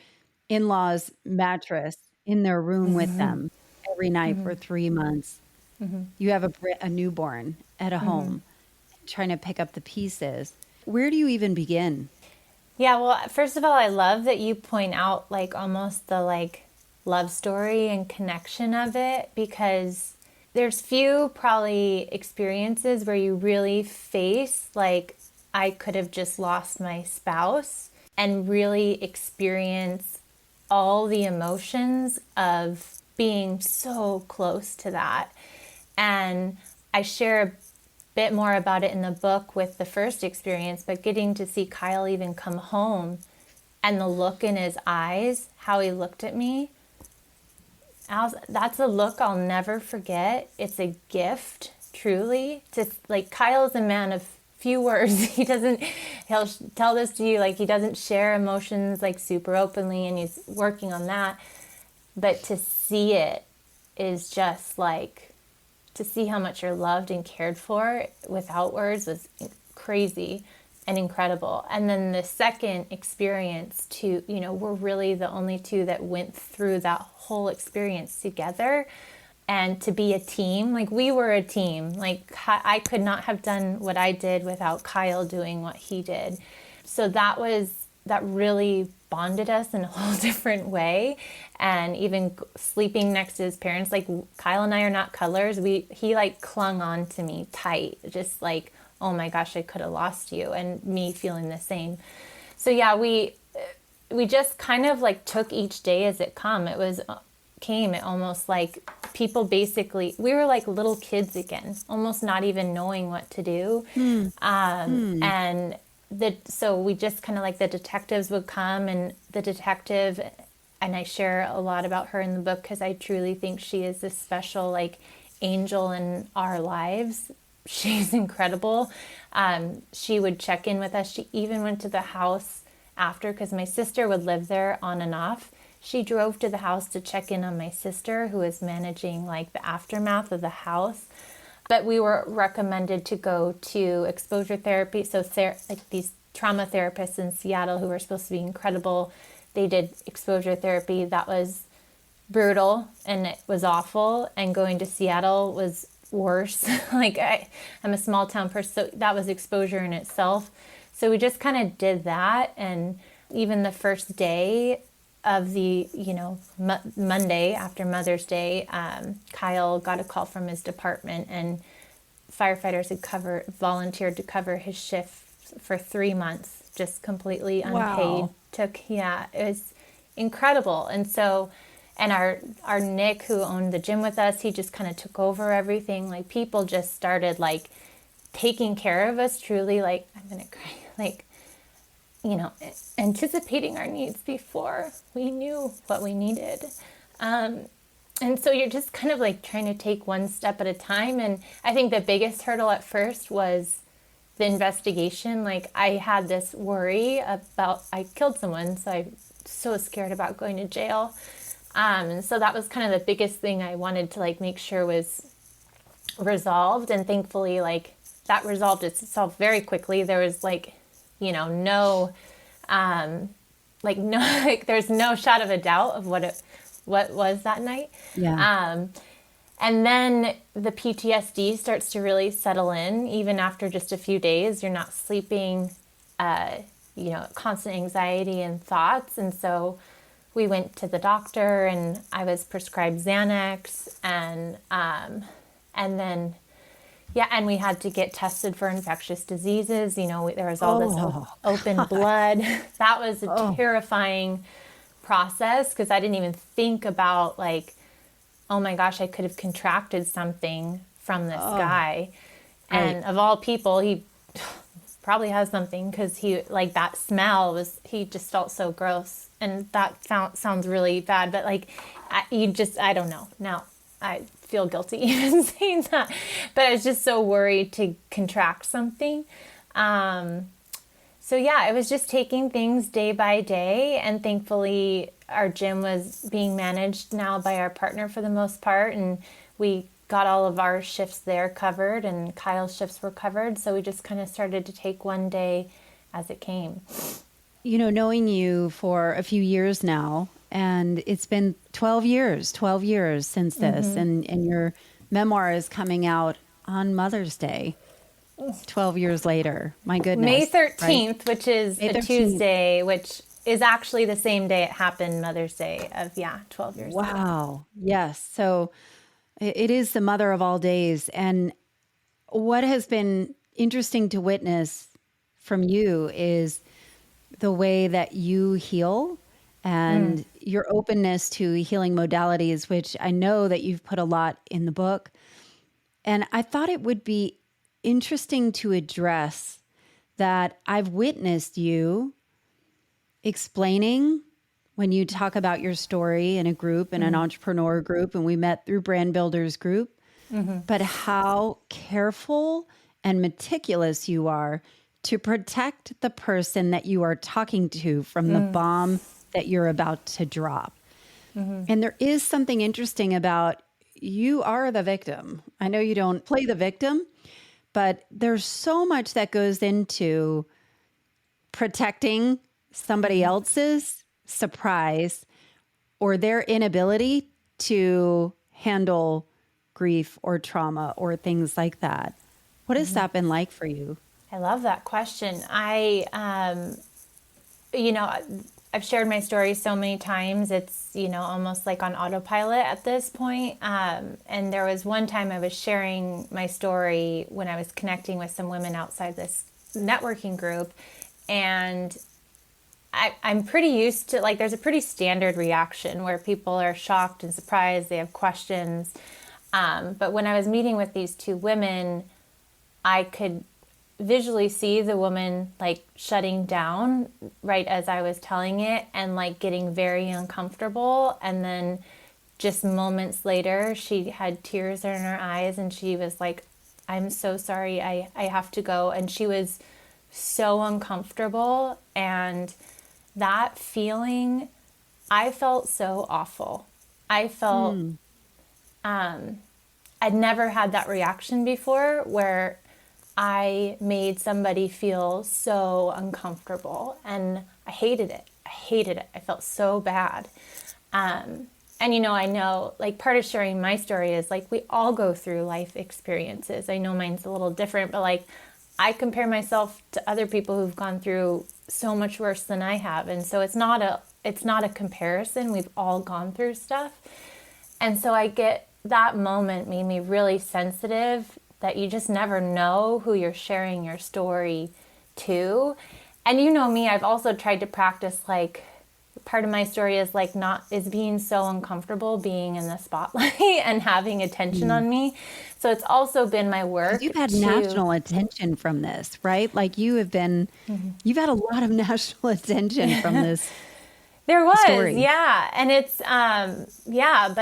in-laws' mattress in their room with them every night for 3 months. You have a newborn at a home, trying to pick up the pieces. Where do you even begin? Yeah, well, first of all, I love that you point out like almost the like love story and connection of it, because there's few probably experiences where you really face like I could have just lost my spouse and really experience all the emotions of being so close to that. And I share a bit more about it in the book with the first experience, but getting to see Kyle even come home and the look in his eyes, how he looked at me, that's a look I'll never forget. It's a gift, truly. To like, Kyle's a man of few words. He'll tell this to you, like he doesn't share emotions like super openly, and he's working on that. But to see it is just like, to see how much you're loved and cared for without words was crazy and incredible. And then the second experience too, you know, we're really the only two that went through that whole experience together. And to be a team, like we were a team, like I could not have done what I did without Kyle doing what he did. So that really bonded us in a whole different way. And even sleeping next to his parents, like Kyle and I are not colors. He like clung on to me tight, just like, oh my gosh, I could have lost you, and me feeling the same. So yeah, we just kind of like took each day as it came. It almost like people basically, we were like little kids again, almost not even knowing what to do. And so we just kind of like, the detectives would come, and the detective, and I share a lot about her in the book because I truly think she is this special like angel in our lives. She's incredible. She would check in with us. She even went to the house after, because my sister would live there on and off. She drove to the house to check in on my sister, who was managing like the aftermath of the house. But we were recommended to go to exposure therapy. So like these trauma therapists in Seattle who were supposed to be incredible, they did exposure therapy. That was brutal and it was awful. And going to Seattle was worse. Like I'm a small town person, so that was exposure in itself. So we just kind of did that. And even the first day of the, you know, Monday after Mother's Day, Kyle got a call from his department, and firefighters had volunteered to cover his shift for 3 months, just completely unpaid. Wow. It was incredible. And so, and our Nick, who owned the gym with us, he just kind of took over everything. Like people just started like taking care of us, truly, like, I'm gonna cry, like, you know, anticipating our needs before we knew what we needed. And so you're just kind of like trying to take one step at a time. And I think the biggest hurdle at first was the investigation. Like I had this worry about, I killed someone, so I'm so scared about going to jail. And so that was kind of the biggest thing I wanted to like make sure was resolved. And thankfully, like that resolved itself very quickly. There was like, no, no, like there's no shot of a doubt of what was that night. Yeah. And then the PTSD starts to really settle in, even after just a few days. You're not sleeping, constant anxiety and thoughts. And so we went to the doctor, and I was prescribed Xanax, and then, and we had to get tested for infectious diseases. There was all this open blood. That was a terrifying process because I didn't even think about like, oh my gosh, I could have contracted something from this guy. And of all people, he probably has something because he, like that smell he just felt so gross. And that sounds really bad, but like, I don't know. Now I feel guilty even saying that, but I was just so worried to contract something. So yeah, it was just taking things day by day, and thankfully our gym was being managed now by our partner for the most part, and we got all of our shifts there covered, and Kyle's shifts were covered, so we just kind of started to take one day as it came. Knowing you for a few years now, and it's been 12 years since this, and your memoir is coming out on Mother's Day. 12 years later. My goodness. May 13th, right? Which is May 13th. A Tuesday, which is actually the same day it happened, Mother's Day of, 12 years ago. Wow. Yes. So it is the mother of all days. And what has been interesting to witness from you is the way that you heal and your openness to healing modalities, which I know that you've put a lot in the book. And I thought it would be interesting to address that I've witnessed you explaining when you talk about your story in a group, in an entrepreneur group, and we met through Brand Builders group, but how careful and meticulous you are to protect the person that you are talking to from the bomb that you're about to drop. And there is something interesting about you are the victim. I know you don't play the victim, but there's so much that goes into protecting somebody else's surprise or their inability to handle grief or trauma or things like that. What has that been like for you? I love that question. I've shared my story so many times. It's, almost like on autopilot at this point. And there was one time I was sharing my story when I was connecting with some women outside this networking group. And I'm pretty used to, like, there's a pretty standard reaction where people are shocked and surprised. They have questions. But when I was meeting with these two women, I could visually see the woman like shutting down right as I was telling it and like getting very uncomfortable. And then just moments later, she had tears in her eyes and she was like, I'm so sorry, I have to go. And she was so uncomfortable. And that feeling, I felt so awful. I felt, I'd never had that reaction before where I made somebody feel so uncomfortable, and I hated it. I felt so bad. And, I know like part of sharing my story is like, we all go through life experiences. I know mine's a little different, but like I compare myself to other people who've gone through so much worse than I have. And so it's not a comparison. We've all gone through stuff. And so that moment made me really sensitive that you just never know who you're sharing your story to. And you know me, I've also tried to practice, like, part of my story is like is being so uncomfortable being in the spotlight and having attention on me. So it's also been my work. You've had national attention from this, right? Like you've had a lot of national attention from this. There was, story. yeah. And it's, but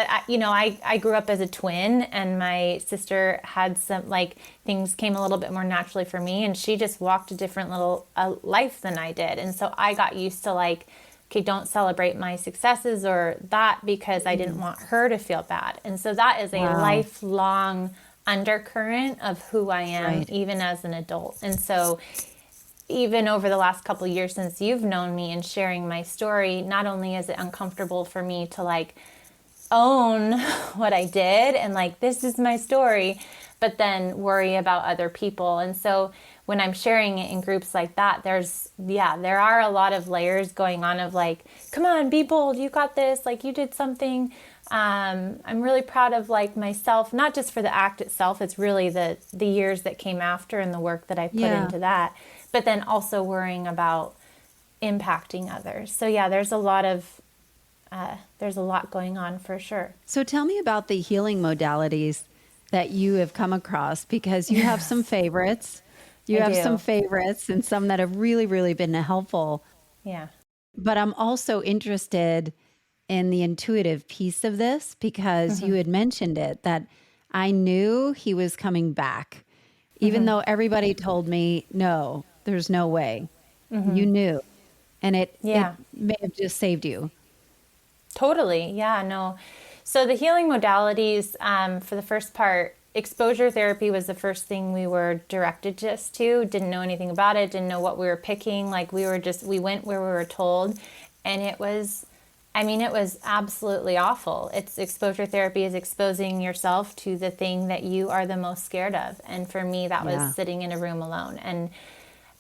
I grew up as a twin, and my sister had some, like, things came a little bit more naturally for me, and she just walked a different little life than I did. And so I got used to, like, okay, don't celebrate my successes or that, because I didn't want her to feel bad. And so that is a lifelong undercurrent of who I am, even as an adult. And so even over the last couple of years since you've known me and sharing my story, not only is it uncomfortable for me to like own what I did and like, this is my story, but then worry about other people. And so when I'm sharing it in groups like that, there are a lot of layers going on of like, come on, be bold, you got this, like you did something. I'm really proud of like myself, not just for the act itself, it's really the years that came after and the work that I put into that, but then also worrying about impacting others. So yeah, there's a lot going on for sure. So tell me about the healing modalities that you have come across, because you have some favorites. You have some favorites and some that have really, really been helpful. Yeah. But I'm also interested in the intuitive piece of this, because you had mentioned it, that I knew he was coming back, even though everybody told me, no, there's no way. You knew. And it may have just saved you. Totally. Yeah, no. So the healing modalities, for the first part, exposure therapy was the first thing we were directed just to. Didn't know anything about it. Didn't know what we were picking. Like we went where we were told. And it was absolutely awful. Exposure therapy is exposing yourself to the thing that you are the most scared of. And for me, that was sitting in a room alone.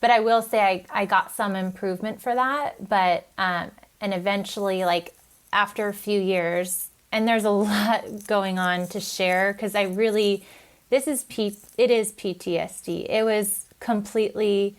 But I will say I got some improvement for that. But, and eventually, like after a few years, and there's a lot going on to share, because it is PTSD. It was completely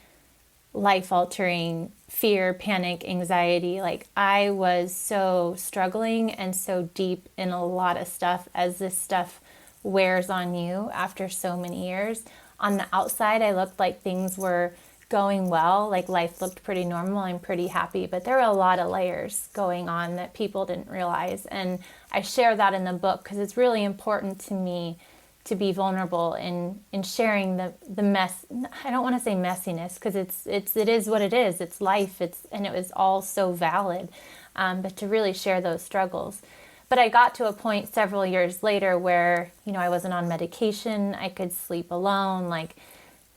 life-altering fear, panic, anxiety. Like I was so struggling and so deep in a lot of stuff as this stuff wears on you after so many years. On the outside, I looked like things were going well, like life looked pretty normal. I'm pretty happy, but there were a lot of layers going on that people didn't realize. And I share that in the book because it's really important to me to be vulnerable in sharing the mess. I don't want to say messiness, because it is what it is. It's life. And it was all so valid. But to really share those struggles. But I got to a point several years later where, I wasn't on medication. I could sleep alone. Like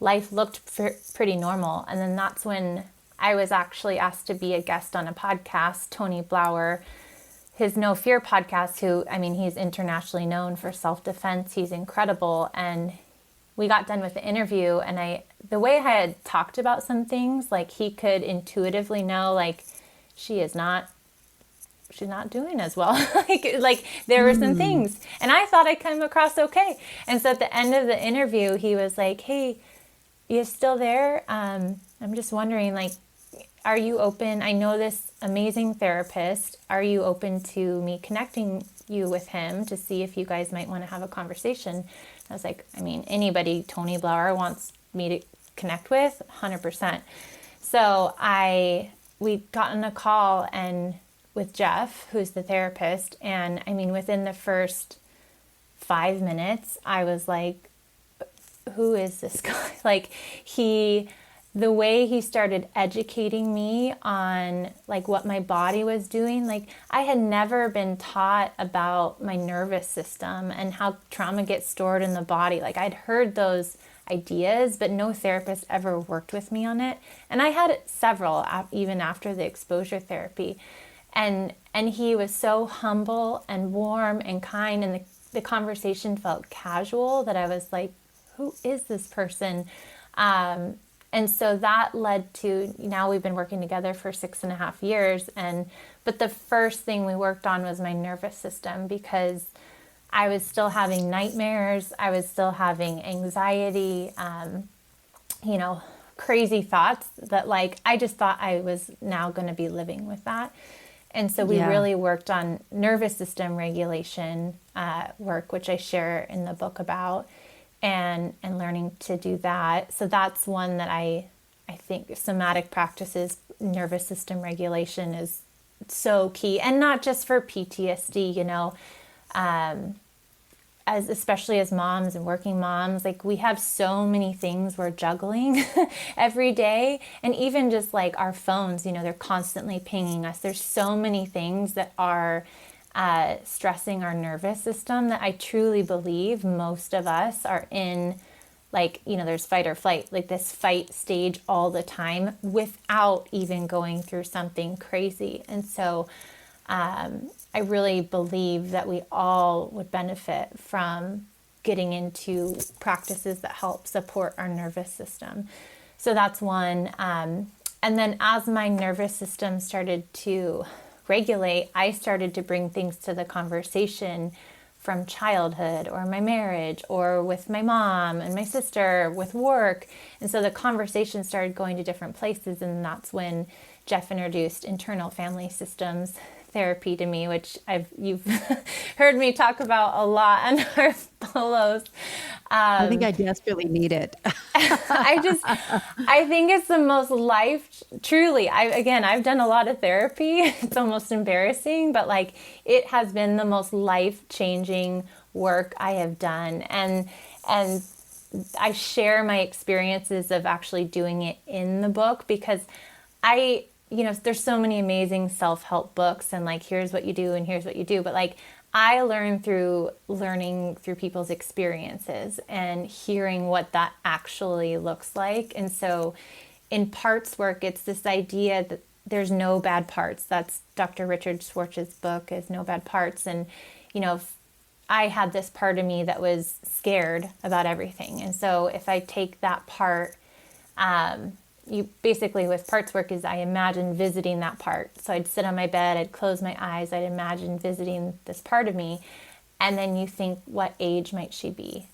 life looked pretty normal. And then that's when I was actually asked to be a guest on a podcast. Tony Blauer, his No Fear podcast, he's internationally known for self-defense. He's incredible. And we got done with the interview, and the way I had talked about some things, like he could intuitively know, like she's not doing as well. like there were some things, and I thought I came across okay. And so at the end of the interview, he was like, "Hey, you still there? I'm just wondering, like, are you open? I know this amazing therapist. Are you open to me connecting you with him to see if you guys might want to have a conversation?" I was like, anybody Tony Blauer wants me to connect with, 100%. So we got on a call and with Jeff, who's the therapist, and within the first 5 minutes, I was like, who is this guy? Like the way he started educating me on like what my body was doing. Like I had never been taught about my nervous system and how trauma gets stored in the body. Like I'd heard those ideas, but no therapist ever worked with me on it. And I had several even after the exposure therapy. And he was so humble and warm and kind, and the conversation felt casual that I was like, who is this person? And so that led to, now we've been working together for 6.5 years. But the first thing we worked on was my nervous system, because I was still having nightmares. I was still having anxiety, crazy thoughts that like, I just thought I was now going to be living with that. And so we really worked on nervous system regulation work, which I share in the book about. And learning to do that. So that's one that I think somatic practices, nervous system regulation is so key. And not just for PTSD, especially as moms and working moms, like we have so many things we're juggling every day. And even just like our phones, they're constantly pinging us. There's so many things that are stressing our nervous system that I truly believe most of us are in, like, there's fight or flight, like this fight stage all the time without even going through something crazy. And so I really believe that we all would benefit from getting into practices that help support our nervous system. So that's one. And then as my nervous system started to regulate, I started to bring things to the conversation from childhood or my marriage or with my mom and my sister, with work. And so the conversation started going to different places. And that's when Jeff introduced internal family systems therapy to me, which you've heard me talk about a lot on our polos. I think I desperately need it. I think it's the most truly, I've done a lot of therapy. It's almost embarrassing, but like it has been the most life-changing work I have done. And I share my experiences of actually doing it in the book because there's so many amazing self-help books and like, here's what you do and here's what you do. But like, I learned through learning through people's experiences and hearing what that actually looks like. And so in parts work, it's this idea that there's no bad parts. That's Dr. Richard Schwartz's book, is No Bad Parts. And, I had this part of me that was scared about everything. And so if I take that part, you basically with parts work is I imagine visiting that part. So I'd sit on my bed, I'd close my eyes, I'd imagine visiting this part of me. And then you think, what age might she be?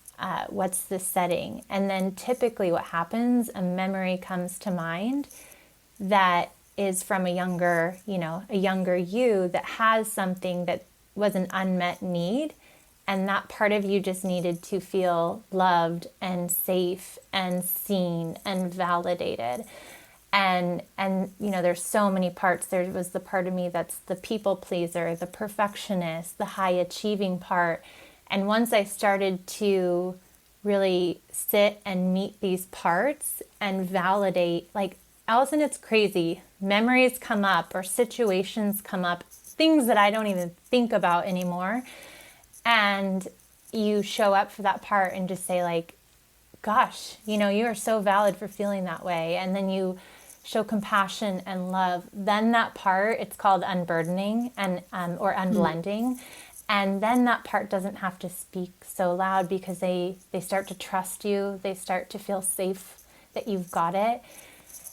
What's the setting? And then typically what happens, a memory comes to mind that is from a younger you that has something that was an unmet need. And that part of you just needed to feel loved and safe and seen and validated. And there's so many parts. There was the part of me that's the people pleaser, the perfectionist, the high achieving part. And once I started to really sit and meet these parts and validate, like, Allison, it's crazy. Memories come up or situations come up, things that I don't even think about anymore. And you show up for that part and just say like, gosh, you are so valid for feeling that way. And then you show compassion and love. Then that part, it's called unburdening and or unblending. And then that part doesn't have to speak so loud because they start to trust you. They start to feel safe that you've got it.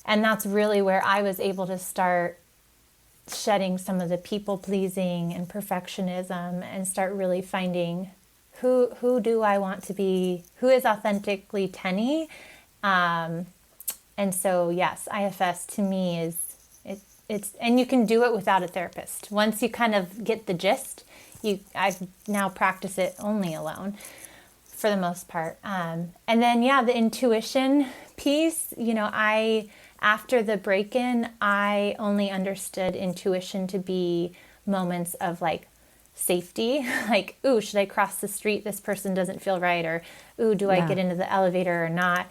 And that's really where I was able to start shedding some of the people pleasing and perfectionism and start really finding who do I want to be, who is authentically Tenny. And so yes, IFS to me is it's and you can do it without a therapist. Once you kind of get the gist, I've now practiced it only alone for the most part. And then the intuition piece, after the break-in, I only understood intuition to be moments of like safety, like, ooh, should I cross the street? This person doesn't feel right. Or, ooh, do I get into the elevator or not?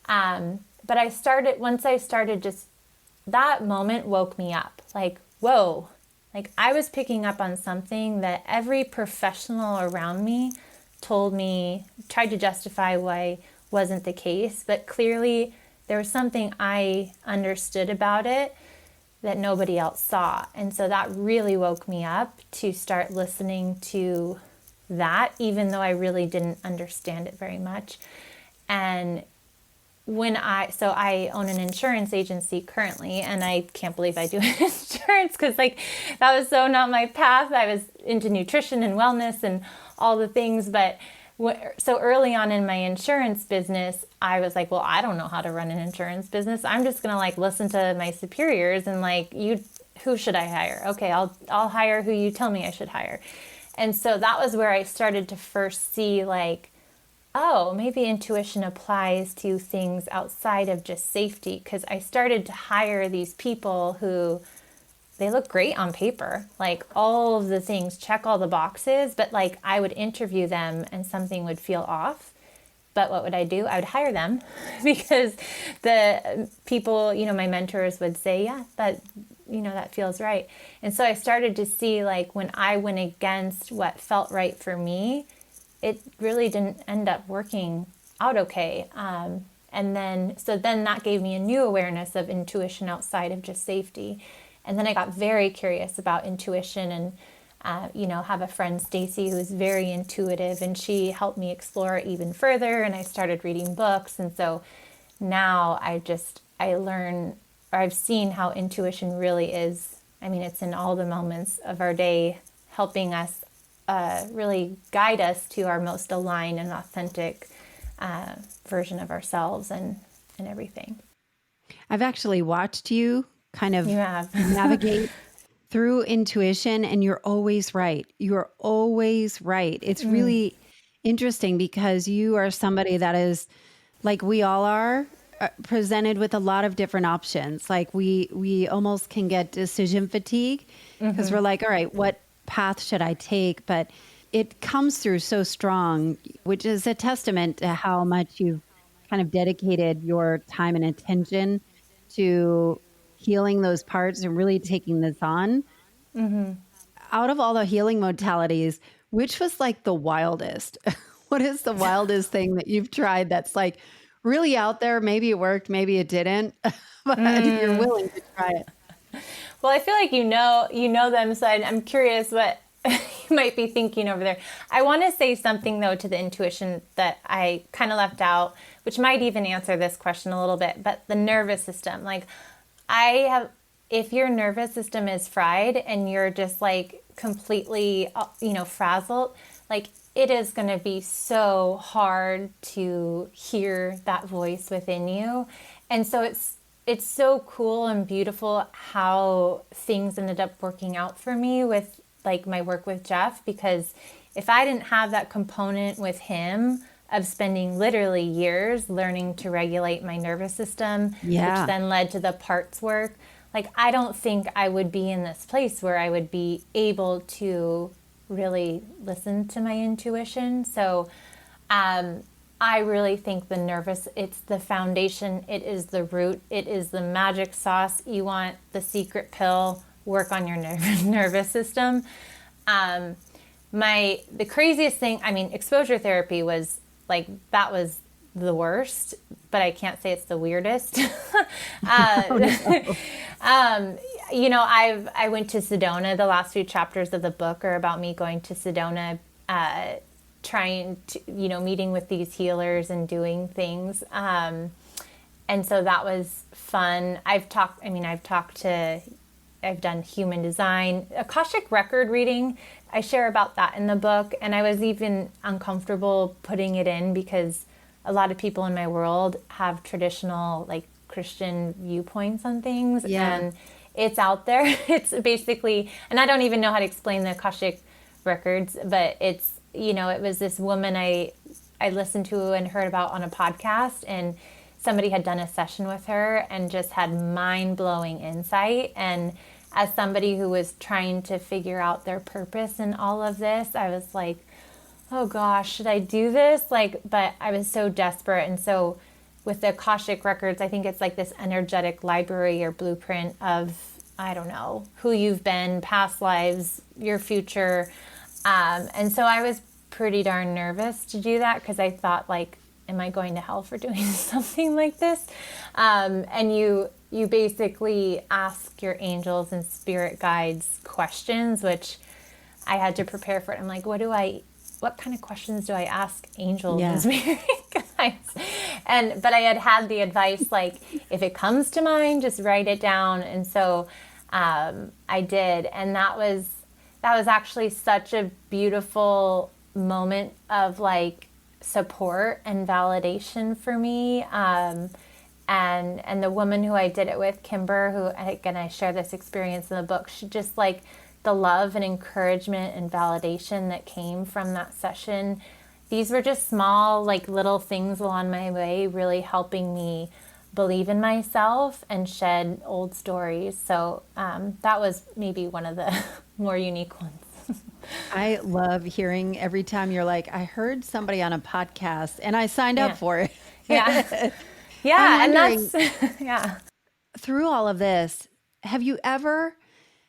But once I started just, that moment woke me up. Like, whoa, like I was picking up on something that every professional around me tried to justify why wasn't the case. But clearly there was something I understood about it that nobody else saw. And so that really woke me up to start listening to that, even though I really didn't understand it very much. And so I own an insurance agency currently, and I can't believe I do insurance because like that was so not my path. I was into nutrition and wellness and all the things, but so early on in my insurance business, I was like, well, I don't know how to run an insurance business. I'm just going to like listen to my superiors and like, who should I hire? Okay, I'll hire who you tell me I should hire. And so that was where I started to first see like, oh, maybe intuition applies to things outside of just safety. Because I started to hire these people who they look great on paper. Like all of the things, check all the boxes, but like I would interview them and something would feel off. But what would I do? I would hire them because the people, my mentors would say, yeah, that feels right. And so I started to see like when I went against what felt right for me, it really didn't end up working out okay. And then that gave me a new awareness of intuition outside of just safety. And then I got very curious about intuition and, have a friend, Stacy, who's very intuitive, and she helped me explore it even further. And I started reading books. And so now I've seen how intuition really is. I mean, it's in all the moments of our day, helping us really guide us to our most aligned and authentic version of ourselves and everything. I've actually watched you kind of You have. navigate through intuition, and you're always right. You're always right. It's really interesting because you are somebody that is, like we all are, presented with a lot of different options. Like we almost can get decision fatigue because we're like, all right, what path should I take? But it comes through so strong, which is a testament to how much you've kind of dedicated your time and attention to healing those parts and really taking this on. Out of all the healing modalities, which was like the wildest? What is the wildest thing that you've tried that's like really out there? Maybe it worked, maybe it didn't, but you're willing to try it. Well, I feel like you know them, so I'm curious what you might be thinking over there. I want to say something though to the intuition that I kind of left out, which might even answer this question a little bit, but the nervous system. Like if your nervous system is fried and you're just like completely, frazzled, like it is going to be so hard to hear that voice within you. And so it's so cool and beautiful how things ended up working out for me with like my work with Jeff, because if I didn't have that component with him of spending literally years learning to regulate my nervous system, which then led to the parts work, like I don't think I would be in this place where I would be able to really listen to my intuition. So I really think it's the foundation, it is the root, it is the magic sauce. You want the secret pill, work on your nervous system. The craziest thing, exposure therapy was like, that was the worst, but I can't say it's the weirdest. I went to Sedona. The last few chapters of the book are about me going to Sedona, trying to, meeting with these healers and doing things. And so that was fun. I've done human design, Akashic record reading. I share about that in the book. And I was even uncomfortable putting it in because a lot of people in my world have traditional like Christian viewpoints on things. Yeah. And it's out there. It's basically, and I don't even know how to explain the Akashic records, but it's, it was this woman I listened to and heard about on a podcast, and somebody had done a session with her and just had mind-blowing insight. And as somebody who was trying to figure out their purpose in all of this, I was like, oh gosh, should I do this? But I was so desperate. And so with the Akashic records, I think it's like this energetic library or blueprint of, I don't know, who you've been, past lives, your future. And so I was pretty darn nervous to do that because I thought, like, am I going to hell for doing something like this? And you basically ask your angels and spirit guides questions, which I had to prepare for it. I'm like, what kind of questions do I ask angels and spirit guides? But I had the advice, like, if it comes to mind, just write it down. And so I did. And that was actually such a beautiful moment of like support and validation for me. And the woman who I did it with, Kimber, who, again, I share this experience in the book, she just like the love and encouragement and validation that came from that session. These were just small, like little things along my way, really helping me believe in myself and shed old stories. So that was maybe one of the more unique ones. I love hearing every time you're like, I heard somebody on a podcast and I signed up for it. Yeah. I'm Yeah. And wondering, that's, yeah. through all of this, have you ever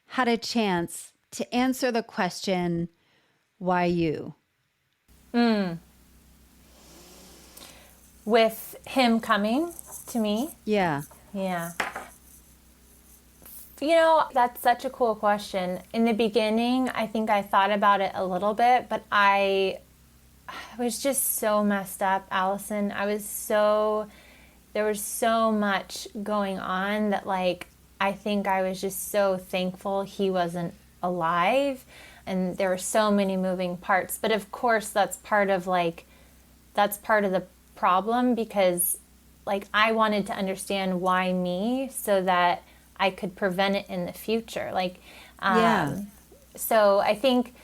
had a chance to answer the question, why you? With him coming to me. Yeah. Yeah. That's such a cool question. In the beginning, I think I thought about it a little bit, but I was just so messed up, Allison. There was so much going on that, like, I think I was just so thankful he wasn't alive. And there were so many moving parts. But of course, that's part of the problem, because, like, I wanted to understand why me so that I could prevent it in the future. Like, Yeah. so I think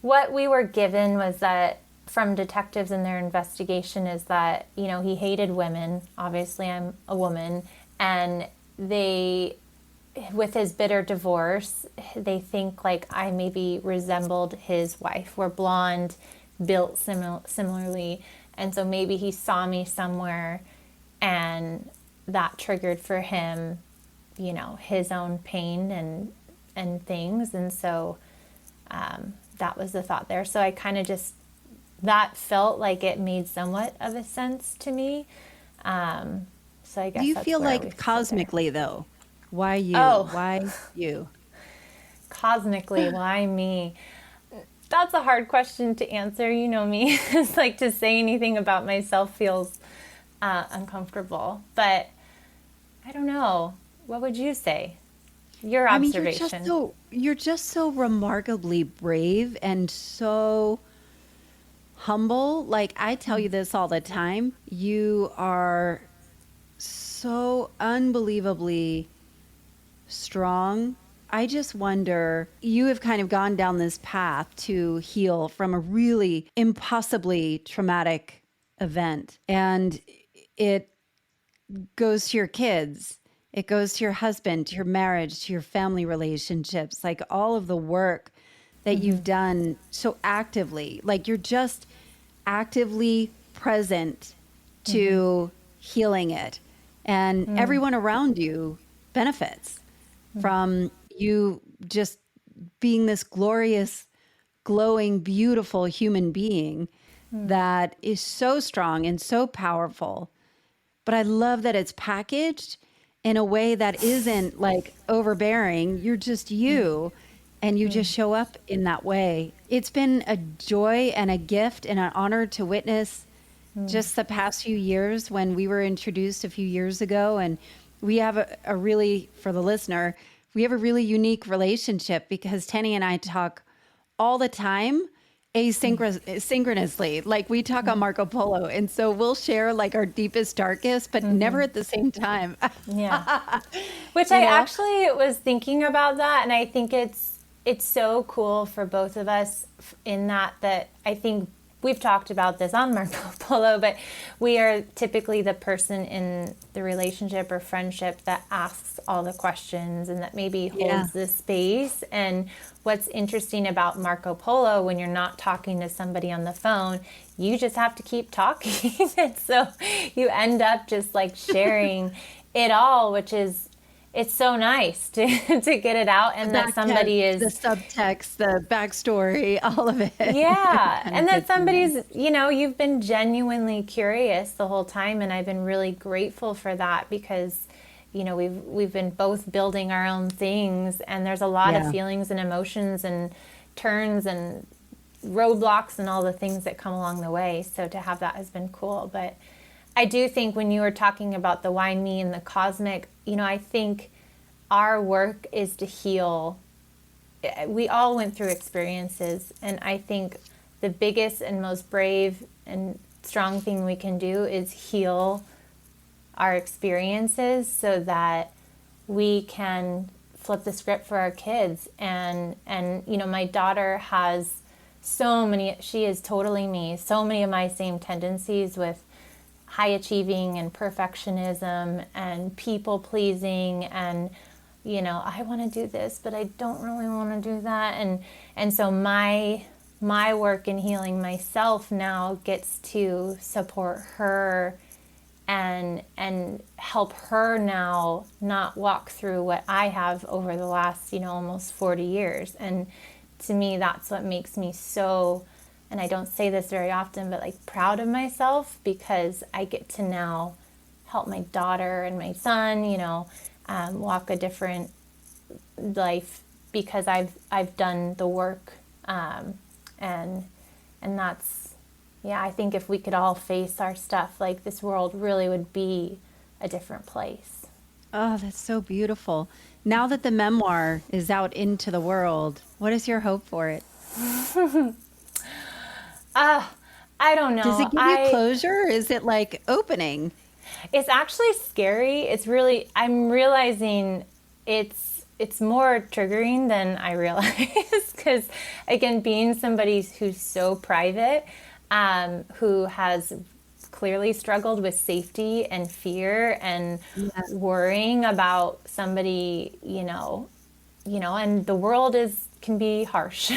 what we were given was that from detectives in their investigation is that, he hated women. Obviously, I'm a woman. And with his bitter divorce, they think like I maybe resembled his wife. We're blonde, built similarly. And so maybe he saw me somewhere and that triggered for him, his own pain and things. And so that was the thought there. So I kind of that felt like it made somewhat of a sense to me. So I guess Do you that's feel where we like sit cosmically, though? Why you? Oh. Why you? Cosmically, why me? That's a hard question to answer. You know me. It's like to say anything about myself feels uncomfortable. But I don't know. What would you say? Your I mean, observation. you're just so remarkably brave and so humble. Like, I tell you this all the time. You are so unbelievably strong. I just wonder, you have kind of gone down this path to heal from a really impossibly traumatic event. And it goes to your kids, it goes to your husband, to your marriage, to your family relationships, like all of the work that you've done so actively. Like, you're just actively present to healing it. And everyone around you benefits from you just being this glorious, glowing, beautiful human being that is so strong and so powerful. But I love that it's packaged in a way that isn't like overbearing. You're just you, and you just show up in that way. It's been a joy and a gift and an honor to witness just the past few years when we were introduced a few years ago. And we have a really, for the listener, we have a really unique relationship because Tenny and I talk all the time asynchronously. Like, we talk on Marco Polo. And so we'll share like our deepest, darkest, but never at the same time. Yeah. Which I actually was thinking about that. And I think it's so cool for both of us in that I think we've talked about this on Marco Polo, but we are typically the person in the relationship or friendship that asks all the questions and that maybe holds the space. And what's interesting about Marco Polo, when you're not talking to somebody on the phone, you just have to keep talking. And so you end up just like sharing it all, which is, it's so nice to get it out, and that somebody is the subtext, the backstory, all of it. Yeah. And that somebody's, you've been genuinely curious the whole time. And I've been really grateful for that because, we've been both building our own things, and there's a lot of feelings and emotions and turns and roadblocks and all the things that come along the way. So to have that has been cool. But I do think when you were talking about the why me and the cosmic, I think our work is to heal. We all went through experiences, and I think the biggest and most brave and strong thing we can do is heal our experiences so that we can flip the script for our kids. And my daughter has she is totally me, so many of my same tendencies with high achieving and perfectionism and people pleasing and, I want to do this, but I don't really want to do that. And so my work in healing myself now gets to support her and help her now not walk through what I have over the last, almost 40 years. And to me, that's what makes me so, and I don't say this very often, but like proud of myself, because I get to now help my daughter and my son, walk a different life because I've done the work. And that's, I think if we could all face our stuff, like this world really would be a different place. Oh, that's so beautiful. Now that the memoir is out into the world, what is your hope for it? I don't know. Does it give you closure? Is it like opening? It's actually scary. It's really, I'm realizing it's more triggering than I realized, because again, being somebody who's so private, who has clearly struggled with safety and fear and worrying about somebody, and the world can be harsh.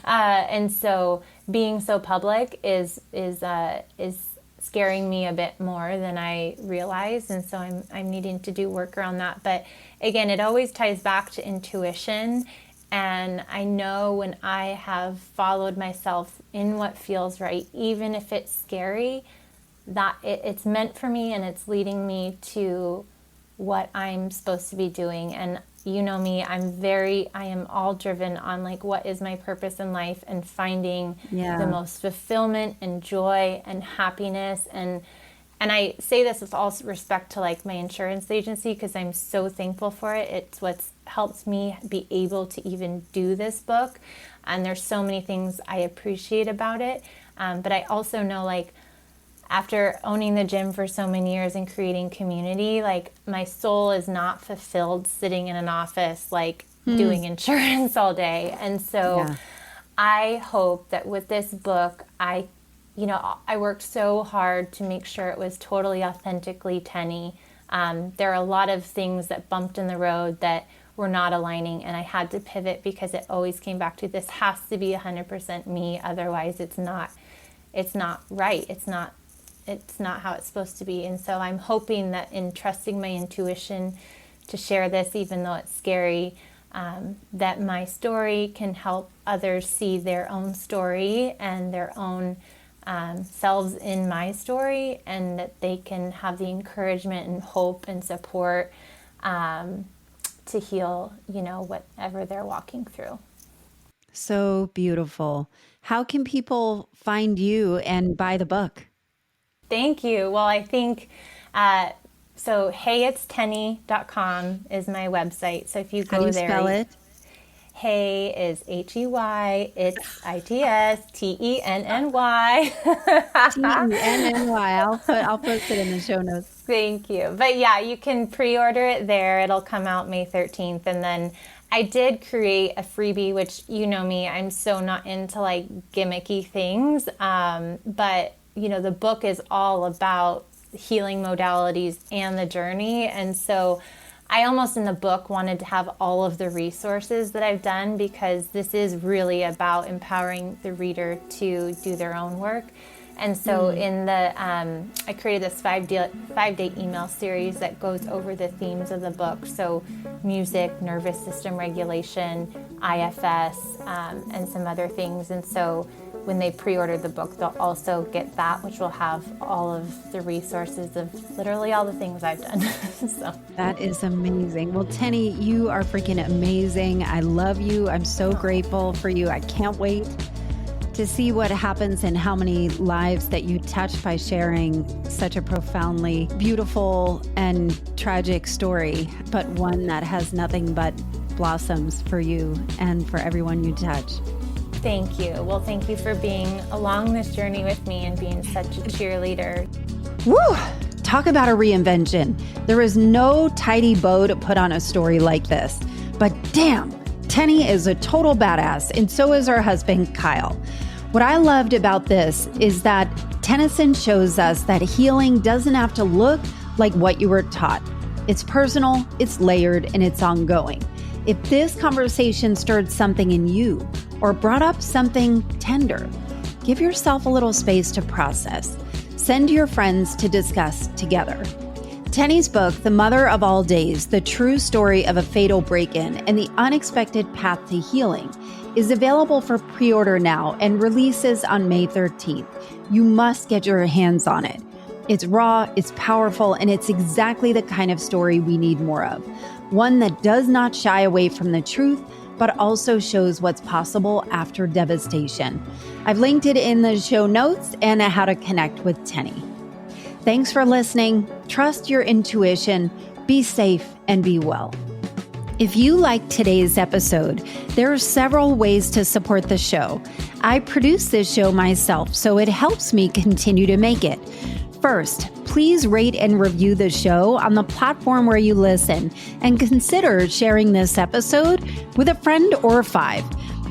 And so being so public is scaring me a bit more than I realized. And so I'm needing to do work around that. But again, it always ties back to intuition. And I know when I have followed myself in what feels right, even if it's scary, that it's meant for me and it's leading me to what I'm supposed to be doing. And you know me, I am all driven on like, what is my purpose in life, and finding the most fulfillment and joy and happiness. And I say this with all respect to like my insurance agency, because I'm so thankful for it. It's what's helped me be able to even do this book. And there's so many things I appreciate about it. But I also know, like, after owning the gym for so many years and creating community, like my soul is not fulfilled sitting in an office, like doing insurance all day. And so I hope that with this book, I worked so hard to make sure it was totally authentically Tenny. There are a lot of things that bumped in the road that were not aligning, and I had to pivot because it always came back to, this has to be 100% me. Otherwise it's not right. It's not how it's supposed to be. And so I'm hoping that in trusting my intuition to share this, even though it's scary, that my story can help others see their own story and their own selves in my story, and that they can have the encouragement and hope and support to heal, whatever they're walking through. So beautiful. How can people find you and buy the book? Thank you. Well, I think, so heyitstenny.com is my website. So if you go there. How do you spell it? Hey is H-E-Y, it's I-T-S-T-E-N-N-Y. T-E-N-N-Y. I'll post it in the show notes. Thank you. But yeah, you can pre-order it there. It'll come out May 13th. And then I did create a freebie, which you know me, I'm so not into like gimmicky things. But the book is all about healing modalities and the journey. And so I almost in the book wanted to have all of the resources that I've done, because this is really about empowering the reader to do their own work. And so in the, I created this 5-day email series that goes over the themes of the book. So music, nervous system regulation, IFS, and some other things. And so when they pre-order the book, they'll also get that, which will have all of the resources of literally all the things I've done. So that is amazing. Well, Tenny, you are freaking amazing. I love you. I'm so grateful for you. I can't wait to see what happens and how many lives that you touch by sharing such a profoundly beautiful and tragic story, but one that has nothing but blossoms for you and for everyone you touch. Thank you. Well, thank you for being along this journey with me and being such a cheerleader. Woo! Talk about a reinvention. There is no tidy bow to put on a story like this. But damn, Tenny is a total badass, and so is her husband, Kyle. What I loved about this is that Tennyson shows us that healing doesn't have to look like what you were taught. It's personal, it's layered, and it's ongoing. If this conversation stirred something in you or brought up something tender, give yourself a little space to process. Send your friends to discuss together. Tenny's book, The Mother of All Days, The True Story of a Fatal Break-In and the Unexpected Path to Healing, is available for pre-order now and releases on May 13th. You must get your hands on it. It's raw, it's powerful, and it's exactly the kind of story we need more of. One that does not shy away from the truth, but also shows what's possible after devastation. I've linked it in the show notes and how to connect with Tenny. Thanks for listening. Trust your intuition, be safe, and be well. If you liked today's episode, there are several ways to support the show. I produce this show myself, so it helps me continue to make it. First, please rate and review the show on the platform where you listen, and consider sharing this episode with a friend or five.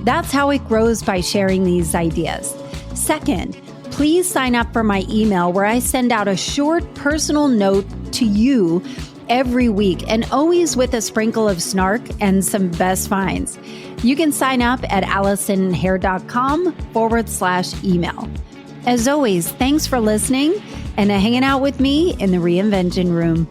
That's how it grows, by sharing these ideas. Second, please sign up for my email where I send out a short personal note to you every week, and always with a sprinkle of snark and some best finds. You can sign up at AllisonHare.com/email. As always, thanks for listening and hanging out with me in the Reinvention Room.